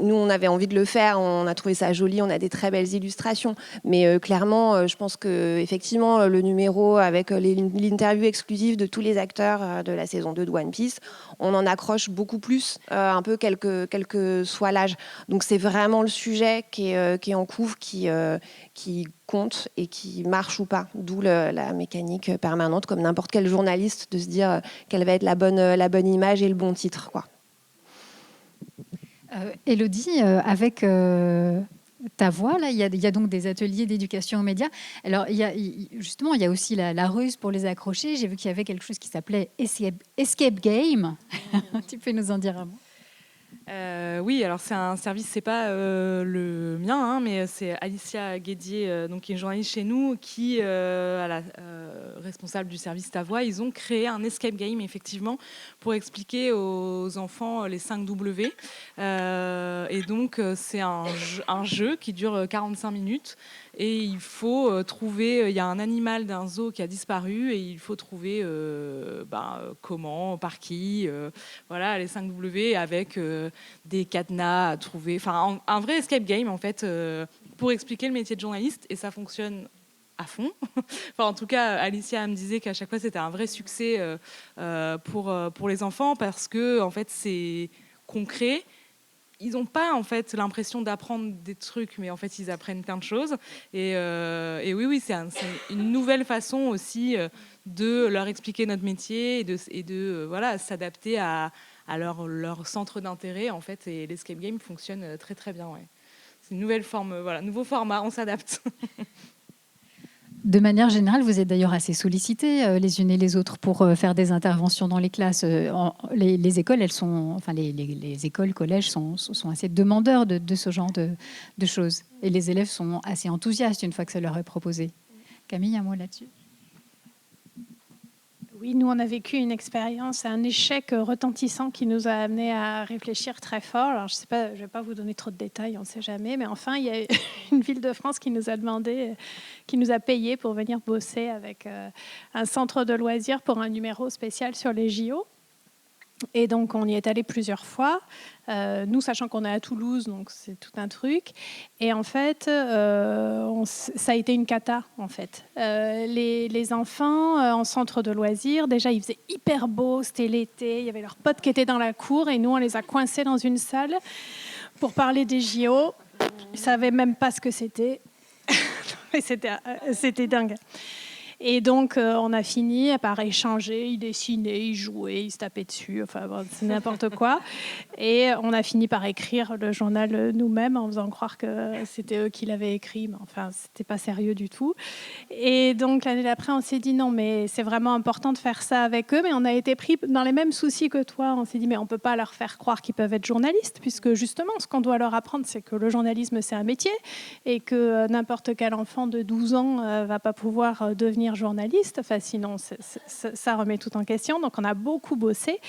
nous on avait envie de le faire, on a trouvé ça joli, on a des très belles illustrations, mais clairement je pense que effectivement le numéro avec l'interview exclusive de tous les acteurs de la saison 2 de One Piece, on en accroche beaucoup plus, un peu quel que soit l'âge. Donc c'est vraiment le sujet qui est en couve, qui compte et qui marche ou pas, d'où la mécanique permanente, comme n'importe quel journaliste, de se dire quelle va être la bonne image et le bon titre, quoi. Élodie, avec ta voix, là, il y a donc des ateliers d'éducation aux médias. Alors, il y a aussi la ruse pour les accrocher. J'ai vu qu'il y avait quelque chose qui s'appelait Escape Game. Tu peux nous en dire un mot? Oui, alors c'est un service, c'est pas le mien, mais c'est Alicia Guédier, donc qui est journaliste chez nous, qui responsable du service Ta Voix. Ils ont créé un escape game, effectivement, pour expliquer aux enfants les 5 W. Et donc c'est un jeu qui dure 45 minutes. Et il faut trouver, il y a un animal d'un zoo qui a disparu et il faut trouver comment, par qui, voilà, les 5 W avec des cadenas à trouver. Enfin, un vrai escape game, en fait, pour expliquer le métier de journaliste, et ça fonctionne à fond. Enfin, en tout cas, Alicia me disait qu'à chaque fois, c'était un vrai succès pour les enfants parce que, en fait, c'est concret. Ils n'ont pas en fait l'impression d'apprendre des trucs, mais en fait ils apprennent plein de choses. Et oui, c'est une nouvelle façon aussi de leur expliquer notre métier et de voilà, s'adapter à leur centre d'intérêt en fait. Et l'escape game fonctionne très très bien. Ouais. C'est une nouvelle forme, nouveau format, on s'adapte. De manière générale, vous êtes d'ailleurs assez sollicités les unes et les autres pour faire des interventions dans les classes. Les écoles, les écoles, collèges sont assez demandeurs de ce genre de choses. Et les élèves sont assez enthousiastes une fois que ça leur est proposé. Camille, un mot là-dessus? Oui, nous, on a vécu une expérience, un échec retentissant qui nous a amené à réfléchir très fort. Alors, je sais pas, je ne vais pas vous donner trop de détails, on ne sait jamais, mais enfin, il y a une ville de France qui nous a demandé, qui nous a payé pour venir bosser avec un centre de loisirs pour un numéro spécial sur les JO. Et donc, on y est allé plusieurs fois. Nous, sachant qu'on est à Toulouse, donc c'est tout un truc. Et en fait, ça a été une cata, en fait. Les enfants en centre de loisirs, déjà, il faisait hyper beau, c'était l'été, il y avait leurs potes qui étaient dans la cour, et nous, on les a coincés dans une salle pour parler des JO. Ils ne savaient même pas ce que c'était. C'était dingue. Et donc, on a fini par échanger, ils dessinaient, ils jouaient, ils se tapaient dessus, enfin, bon, c'est n'importe quoi. Et on a fini par écrire le journal nous-mêmes en faisant croire que c'était eux qui l'avaient écrit, mais enfin, c'était pas sérieux du tout. Et donc, l'année d'après, on s'est dit non, mais c'est vraiment important de faire ça avec eux, mais on a été pris dans les mêmes soucis que toi. On s'est dit, mais on peut pas leur faire croire qu'ils peuvent être journalistes, puisque justement, ce qu'on doit leur apprendre, c'est que le journalisme, c'est un métier, et que n'importe quel enfant de 12 ans va pas pouvoir devenir journaliste, enfin, sinon ça remet tout en question. Donc on a beaucoup bossé.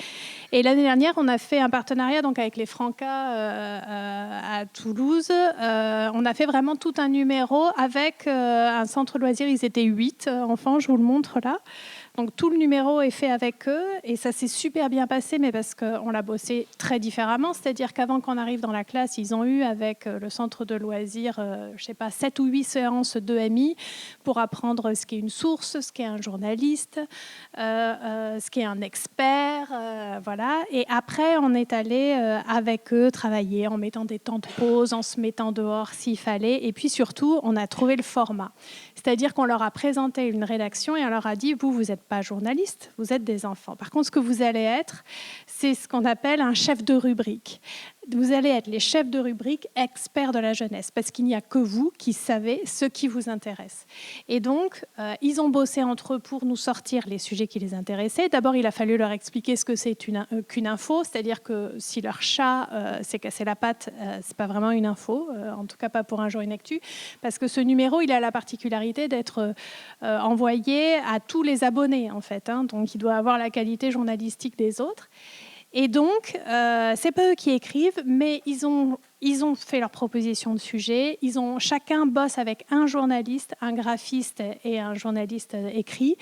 Et l'année dernière, on a fait un partenariat donc, avec les Francas à Toulouse. On a fait vraiment tout un numéro avec un centre loisir. Ils étaient 8 enfants, je vous le montre là. Donc tout le numéro est fait avec eux et ça s'est super bien passé, mais parce qu'on l'a bossé très différemment. C'est-à-dire qu'avant qu'on arrive dans la classe, ils ont eu avec le centre de loisirs, je sais pas, 7 ou 8 séances de MI pour apprendre ce qu'est une source, ce qu'est un journaliste, ce qu'est un expert, voilà. Et après, on est allé avec eux travailler en mettant des temps de pause, en se mettant dehors s'il fallait. Et puis surtout, on a trouvé le format. C'est-à-dire qu'on leur a présenté une rédaction et on leur a dit, vous n'êtes pas journaliste, vous êtes des enfants. Par contre, ce que vous allez être, c'est ce qu'on appelle un chef de rubrique. Vous allez être les chefs de rubrique experts de la jeunesse, parce qu'il n'y a que vous qui savez ce qui vous intéresse. Et donc, ils ont bossé entre eux pour nous sortir les sujets qui les intéressaient. D'abord, il a fallu leur expliquer ce que c'est qu'une info, c'est-à-dire que si leur chat s'est cassé la patte, c'est pas vraiment une info, en tout cas pas pour un jour une actu, parce que ce numéro, il a la particularité d'être envoyé à tous les abonnés, en fait. Donc, il doit avoir la qualité journalistique des autres. Et donc, c'est pas eux qui écrivent, mais ils ont fait leur proposition de sujet. Chacun bosse avec un journaliste, un graphiste et un journaliste écrit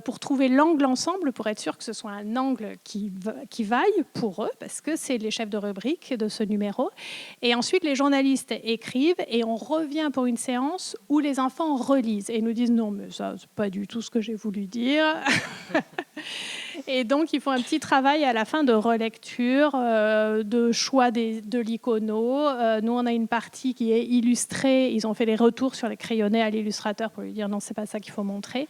pour trouver l'angle ensemble, pour être sûr que ce soit un angle qui vaille pour eux, parce que c'est les chefs de rubrique de ce numéro. Et ensuite, les journalistes écrivent et on revient pour une séance où les enfants relisent et nous disent non, mais ça, c'est pas du tout ce que j'ai voulu dire. Et donc, ils font un petit travail à la fin de relecture, de choix de l'icono. Nous, on a une partie qui est illustrée. Ils ont fait les retours sur les crayonnés à l'illustrateur pour lui dire non, c'est pas ça qu'il faut montrer.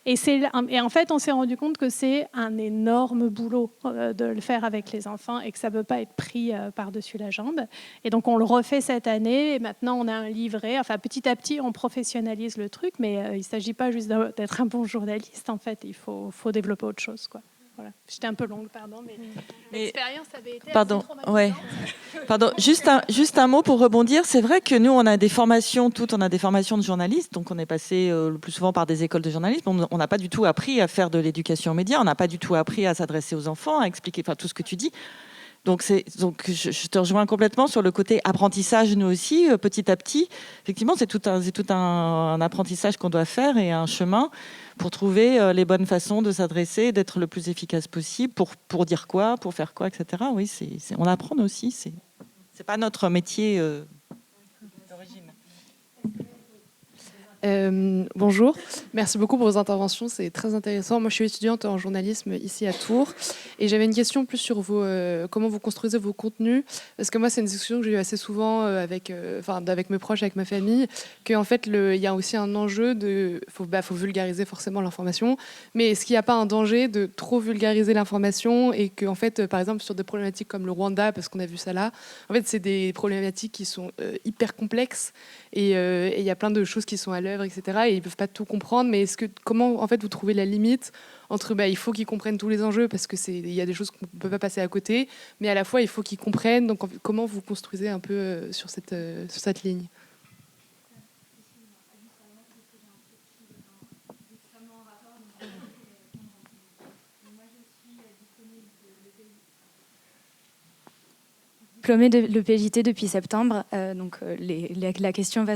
Et en fait, on s'est rendu compte que c'est un énorme boulot de le faire avec les enfants et que ça ne peut pas être pris par-dessus la jambe. Et donc, on le refait cette année. Et maintenant, on a un livret. Enfin, petit à petit, on professionnalise le truc. Mais il ne s'agit pas juste d'être un bon journaliste. En fait, il faut développer autre chose, quoi. Voilà. J'étais un peu longue, pardon, mais l'expérience avait été assez traumatisante. Ouais. Pardon, juste un mot pour rebondir. C'est vrai que nous, on a des formations de journalistes, donc on est passé le plus souvent par des écoles de journalisme. On n'a pas du tout appris à faire de l'éducation aux médias, on n'a pas du tout appris à s'adresser aux enfants, à expliquer tout ce que tu dis. Donc je te rejoins complètement sur le côté apprentissage, nous aussi, petit à petit. Effectivement, c'est tout un apprentissage qu'on doit faire et un chemin pour trouver les bonnes façons de s'adresser, d'être le plus efficace possible, pour dire quoi, pour faire quoi, etc. Oui, on apprend aussi. C'est pas notre métier d'origine. Bonjour, merci beaucoup pour vos interventions, c'est très intéressant. Moi, je suis étudiante en journalisme ici à Tours et j'avais une question plus sur comment vous construisez vos contenus, parce que moi, c'est une discussion que j'ai eu assez souvent avec mes proches, avec ma famille, qu'en fait, il y a aussi un enjeu faut vulgariser forcément l'information, mais est-ce qu'il n'y a pas un danger de trop vulgariser l'information et que, en fait, par exemple, sur des problématiques comme le Rwanda, parce qu'on a vu ça là, en fait, c'est des problématiques qui sont hyper complexes et il y a plein de choses qui sont à l'œuvre, etc. Et ils ne peuvent pas tout comprendre. Mais comment en fait, vous trouvez la limite entre il faut qu'ils comprennent tous les enjeux parce qu'il y a des choses qu'on ne peut pas passer à côté, mais à la fois, il faut qu'ils comprennent. Donc, comment vous construisez un peu sur cette ligne ? diplômée de l'EPJT depuis septembre, la question va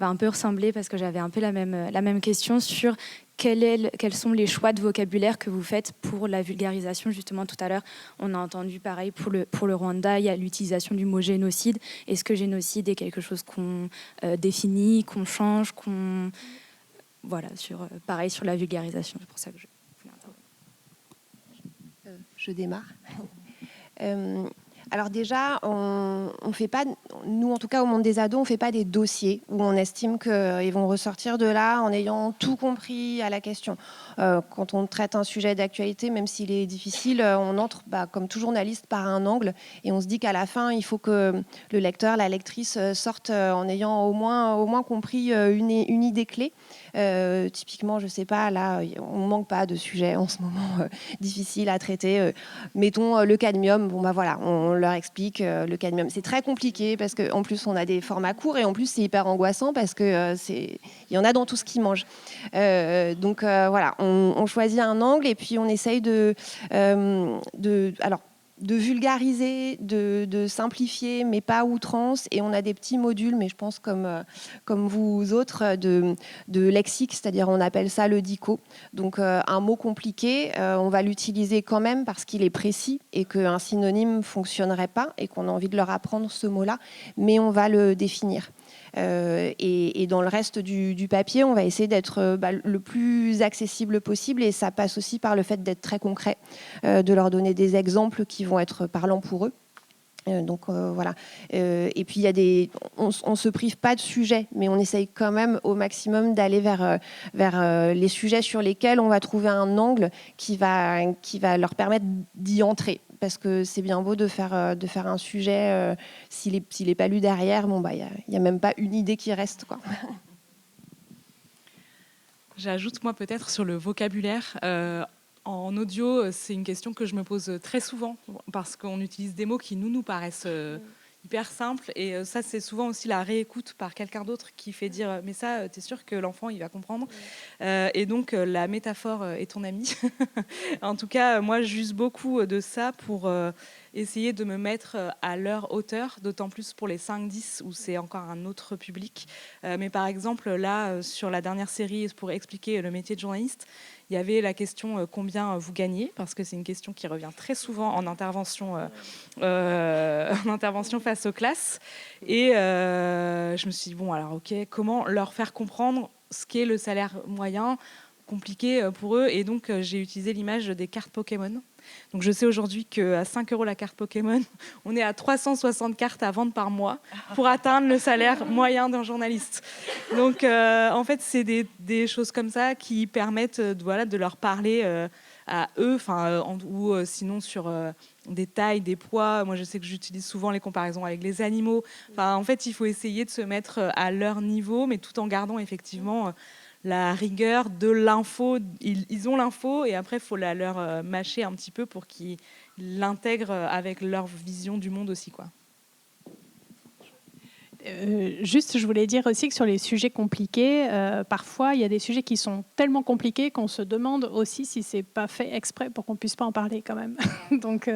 un peu ressembler parce que j'avais un peu la même question sur quels sont les choix de vocabulaire que vous faites pour la vulgarisation. Justement, tout à l'heure, on a entendu pareil pour le Rwanda, il y a l'utilisation du mot génocide. Est-ce que génocide est quelque chose qu'on définit, qu'on change, Voilà, pareil sur la vulgarisation. C'est pour ça que je démarre. Alors déjà, on fait pas, nous en tout cas au monde des ados, on fait pas des dossiers où on estime qu'ils vont ressortir de là en ayant tout compris à la question. Quand on traite un sujet d'actualité, même s'il est difficile, on entre comme tout journaliste par un angle et on se dit qu'à la fin, il faut que le lecteur, la lectrice sorte en ayant au moins compris une idée clé. Typiquement, je sais pas, là, on manque pas de sujets en ce moment difficiles à traiter. Mettons le cadmium. Bon voilà, on leur explique le cadmium. C'est très compliqué parce qu'en plus on a des formats courts et en plus c'est hyper angoissant parce que il y en a dans tout ce qu'ils mangent. Donc voilà, on choisit un angle et puis on essaye de vulgariser, de simplifier, mais pas à outrance. Et on a des petits modules, mais je pense comme vous autres, de lexique, c'est-à-dire on appelle ça le dico. Donc un mot compliqué, on va l'utiliser quand même parce qu'il est précis et qu'un synonyme ne fonctionnerait pas et qu'on a envie de leur apprendre ce mot-là, mais on va le définir. Et dans le reste du papier, on va essayer d'être le plus accessible possible et ça passe aussi par le fait d'être très concret, de leur donner des exemples qui vont être parlants pour eux. Donc voilà. Et puis on se prive pas de sujets, mais on essaye quand même au maximum d'aller vers les sujets sur lesquels on va trouver un angle qui va leur permettre d'y entrer. Parce que c'est bien beau de faire un sujet, s'il est pas lu derrière, il y a même pas une idée qui reste, quoi. J'ajoute moi peut-être sur le vocabulaire. En audio, c'est une question que je me pose très souvent parce qu'on utilise des mots qui nous paraissent hyper simples et ça c'est souvent aussi la réécoute par quelqu'un d'autre qui fait dire mais ça t'es sûr que l'enfant il va comprendre et donc la métaphore est ton amie. En tout cas moi j'use beaucoup de ça pour essayer de me mettre à leur hauteur, d'autant plus pour les 5-10 où c'est encore un autre public. Mais par exemple là sur la dernière série pour expliquer le métier de journaliste, il y avait la question combien vous gagnez, parce que c'est une question qui revient très souvent en intervention face aux classes. Et je me suis dit, bon, alors ok, comment leur faire comprendre ce qu'est le salaire moyen, compliqué pour eux. Et donc, j'ai utilisé l'image des cartes Pokémon. Donc, je sais aujourd'hui qu'à 5 € la carte Pokémon, on est à 360 cartes à vendre par mois pour atteindre le salaire moyen d'un journaliste. Donc, en fait, c'est des choses comme ça qui permettent de leur parler à eux, ou sinon sur des tailles, des poids. Moi, je sais que j'utilise souvent les comparaisons avec les animaux. En fait, il faut essayer de se mettre à leur niveau, mais tout en gardant effectivement la rigueur de l'info. Ils ont l'info et après, il faut la leur mâcher un petit peu pour qu'ils l'intègrent avec leur vision du monde aussi, quoi. Juste, je voulais dire aussi que sur les sujets compliqués, parfois, il y a des sujets qui sont tellement compliqués qu'on se demande aussi si c'est pas fait exprès pour qu'on puisse pas en parler quand même. Donc,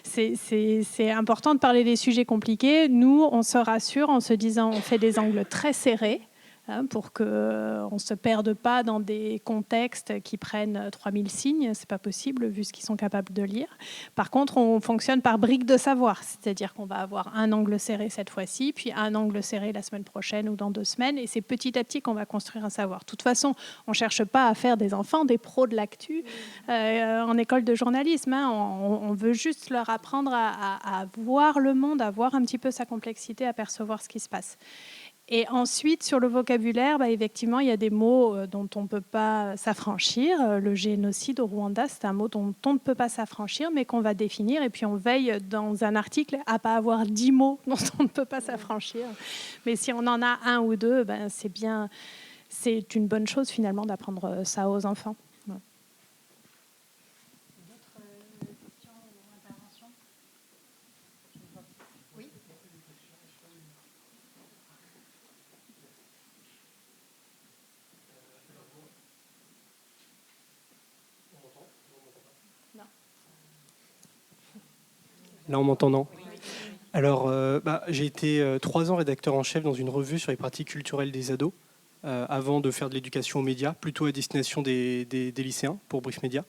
c'est important de parler des sujets compliqués. Nous, on se rassure en se disant on fait des angles très serrés, pour qu'on ne se perde pas dans des contextes qui prennent 3000 signes. Ce n'est pas possible, vu ce qu'ils sont capables de lire. Par contre, on fonctionne par briques de savoir, c'est-à-dire qu'on va avoir un angle serré cette fois-ci, puis un angle serré la semaine prochaine ou dans 2 semaines, et c'est petit à petit qu'on va construire un savoir. De toute façon, on ne cherche pas à faire des enfants des pros de l'actu en école de journalisme. On veut juste leur apprendre à voir le monde, à voir un petit peu sa complexité, à percevoir ce qui se passe. Et ensuite, sur le vocabulaire, effectivement, il y a des mots dont on ne peut pas s'affranchir. Le génocide au Rwanda, c'est un mot dont on ne peut pas s'affranchir, mais qu'on va définir. Et puis, on veille dans un article à ne pas avoir 10 mots dont on ne peut pas s'affranchir. Mais si on en a 1 ou 2, c'est bien, c'est une bonne chose, finalement, d'apprendre ça aux enfants. Ouais. Là, on m'entend, non ? Alors, j'ai été 3 ans rédacteur en chef dans une revue sur les pratiques culturelles des ados, avant de faire de l'éducation aux médias, plutôt à destination des lycéens pour Brief Média.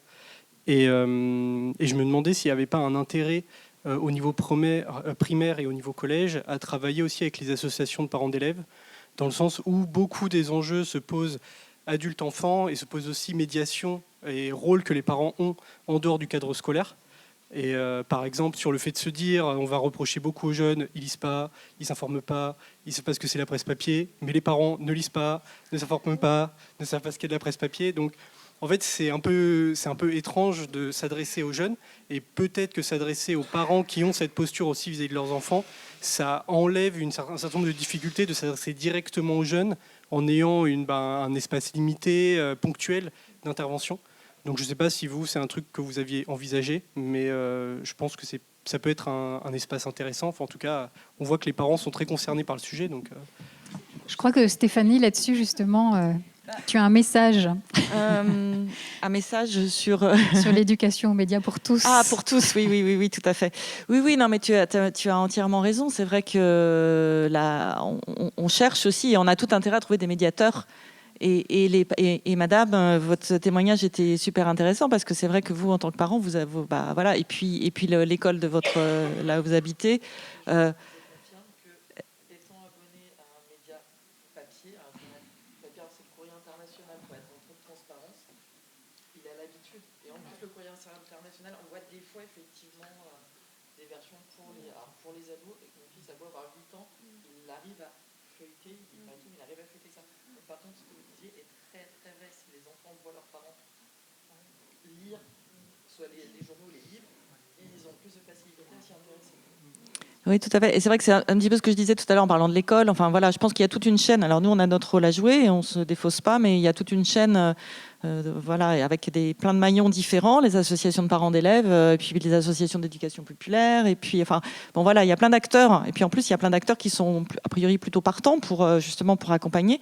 Et je me demandais s'il n'y avait pas un intérêt au niveau primaire et au niveau collège à travailler aussi avec les associations de parents d'élèves, dans le sens où beaucoup des enjeux se posent adulte-enfant et se posent aussi médiation et rôle que les parents ont en dehors du cadre scolaire. Et par exemple, sur le fait de se dire, on va reprocher beaucoup aux jeunes, ils lisent pas, ils s'informent pas, ils savent pas ce que c'est la presse papier, mais les parents ne lisent pas, ne s'informent pas, ne savent pas ce qu'est de la presse papier. Donc, en fait, c'est un peu étrange de s'adresser aux jeunes, et peut-être que s'adresser aux parents qui ont cette posture aussi vis-à-vis de leurs enfants, ça enlève un certain nombre de difficultés de s'adresser directement aux jeunes en ayant un espace limité, ponctuel d'intervention. Donc je ne sais pas si c'est un truc que vous aviez envisagé, mais je pense que ça peut être un espace intéressant. Enfin, en tout cas, on voit que les parents sont très concernés par le sujet. Donc, Je crois que Stéphanie, là-dessus, justement, tu as un message. Un message sur... sur l'éducation aux médias pour tous. Ah, pour tous, oui, tout à fait. Oui, non, mais tu as entièrement raison. C'est vrai que là, on cherche aussi, et on a tout intérêt à trouver des médiateurs. Et madame, votre témoignage était super intéressant parce que c'est vrai que vous, en tant que parent, vous avez, voilà, et puis l'école de là où vous habitez. Étant abonné à un média papier, c'est le Courrier International pour être en toute transparence, il a l'habitude. Et en plus, le Courrier International, on voit des fois effectivement des versions pour les ados, et que mon fils a beau avoir 8 ans, il arrive à feuilleter, il arrive à feuilleter ça. Donc, par contre, ce que vous disiez est très très vrai. Si les enfants voient leurs parents lire, soit les journaux ou les livres, ils ont plus de facilité à s'y intéresser. Oui, tout à fait. Et c'est vrai que c'est un petit peu ce que je disais tout à l'heure en parlant de l'école. Enfin, voilà, je pense qu'il y a toute une chaîne. Alors, nous, on a notre rôle à jouer et on ne se défausse pas, mais il y a toute une chaîne voilà, avec plein de maillons différents, les associations de parents d'élèves, et puis les associations d'éducation populaire. Et puis, enfin, bon, voilà, il y a plein d'acteurs. Et puis, en plus, il y a plein d'acteurs qui sont, a priori, plutôt partants justement pour accompagner,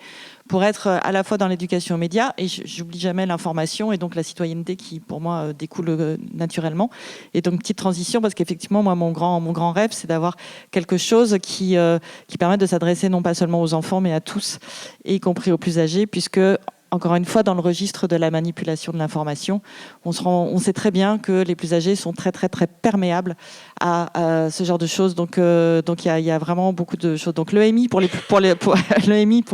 pour être à la fois dans l'éducation aux médias. Et j'oublie jamais l'information et donc la citoyenneté qui, pour moi, découle naturellement. Et donc, petite transition, parce qu'effectivement, moi, mon grand rêve, c'est d'avoir quelque chose qui permette de s'adresser non pas seulement aux enfants, mais à tous, y compris aux plus âgés, puisque, encore une fois, dans le registre de la manipulation de l'information, on sait très bien que les plus âgés sont très, très, très perméables à ce genre de choses. Donc, il y a vraiment beaucoup de choses. Donc, l'EMI pour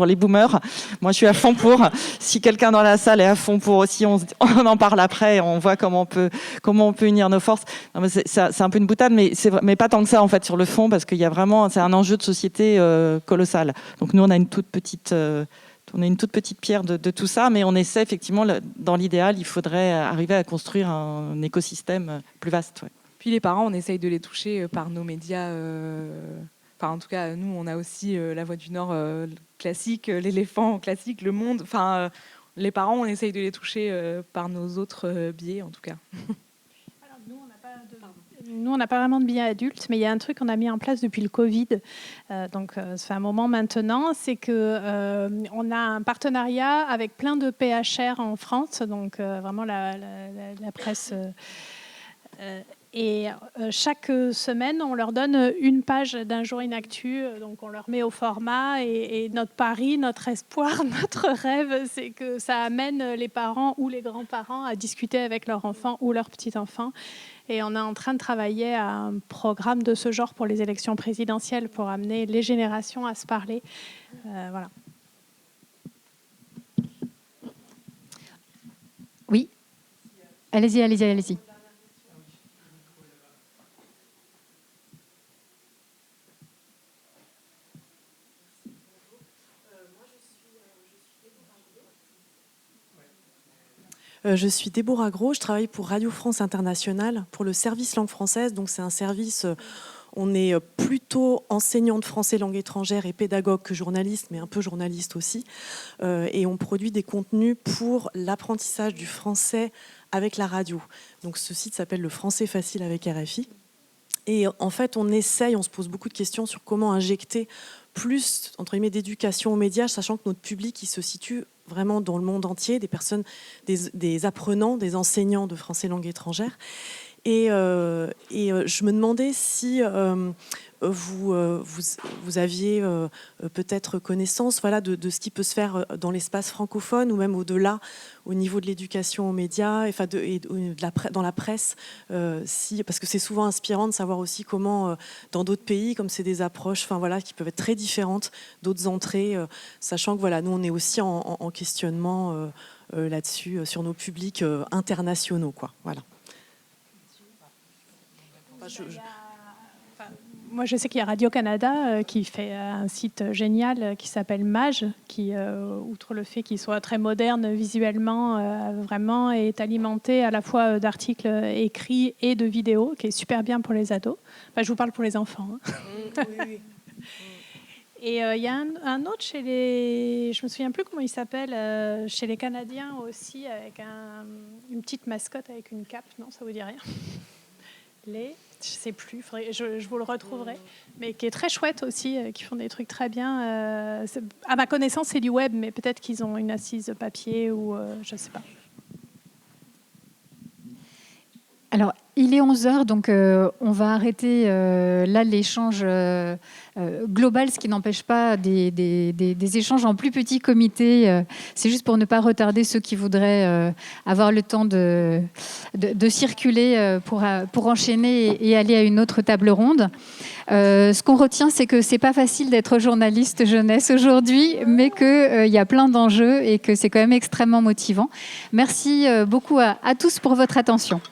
les boomers, moi, je suis à fond pour. Si quelqu'un dans la salle est à fond pour aussi, on en parle après et on voit comment on peut unir nos forces. Non, mais c'est un peu une boutade, mais pas tant que ça, en fait, sur le fond, parce qu'il y a vraiment, c'est un enjeu de société colossal. Donc, nous, on a une toute petite pierre de tout ça, mais on essaie effectivement, dans l'idéal, il faudrait arriver à construire un écosystème plus vaste. Ouais. Puis les parents, on essaye de les toucher par nos médias. Enfin, en tout cas, nous, on a aussi La Voix du Nord classique, L'Éléphant classique, Le Monde. Enfin, les parents, on essaye de les toucher par nos autres biais, en tout cas. Alors, nous, on n'a pas vraiment de biais adultes, mais il y a un truc qu'on a mis en place depuis le Covid. Donc, ça fait un moment maintenant, c'est que on a un partenariat avec plein de PHR en France, donc vraiment la presse. Et chaque semaine, on leur donne une page d'un jour inactu, donc on leur met au format. Et notre pari, notre espoir, notre rêve, c'est que ça amène les parents ou les grands-parents à discuter avec leur enfant ou leur petit-enfant. Et on est en train de travailler à un programme de ce genre pour les élections présidentielles, pour amener les générations à se parler. Voilà. Oui. Allez-y. Je suis Déborah Gros, je travaille pour Radio France Internationale, pour le service langue française. Donc c'est un service, on est plutôt enseignant de français langue étrangère et pédagogue que journaliste, mais un peu journaliste aussi. Et on produit des contenus pour l'apprentissage du français avec la radio. Donc ce site s'appelle Le Français Facile avec RFI. Et en fait, on se pose beaucoup de questions sur comment injecter plus, entre guillemets, d'éducation aux médias, sachant que notre public, il se situe vraiment dans le monde entier, des personnes, des apprenants, des enseignants de français langue étrangère. Et je me demandais si vous aviez peut-être connaissance de ce qui peut se faire dans l'espace francophone ou même au-delà, au niveau de l'éducation aux médias dans la presse, parce que c'est souvent inspirant de savoir aussi comment, dans d'autres pays, comme c'est des approches qui peuvent être très différentes d'autres entrées, sachant que nous, on est aussi en questionnement là-dessus, sur nos publics internationaux. Voilà. Moi, je sais qu'il y a Radio-Canada qui fait un site génial qui s'appelle Mage, qui, outre le fait qu'il soit très moderne visuellement, vraiment est alimenté à la fois d'articles écrits et de vidéos, qui est super bien pour les ados. Je vous parle pour les enfants. Oui. Et il y a un autre chez les... Je ne me souviens plus comment il s'appelle, chez les Canadiens aussi, avec une petite mascotte avec une cape. Non, ça ne vous dit rien. Je sais plus, je vous le retrouverai, mais qui est très chouette aussi, qui font des trucs très bien. À ma connaissance, c'est du web, mais peut-être qu'ils ont une assise papier ou je ne sais pas. Alors, il est 11h, donc on va arrêter là l'échange global, ce qui n'empêche pas des échanges en plus petits comités. C'est juste pour ne pas retarder ceux qui voudraient avoir le temps de circuler pour enchaîner et aller à une autre table ronde. Ce qu'on retient, c'est que c'est pas facile d'être journaliste jeunesse aujourd'hui, mais qu'il y a plein d'enjeux et que c'est quand même extrêmement motivant. Merci beaucoup à tous pour votre attention.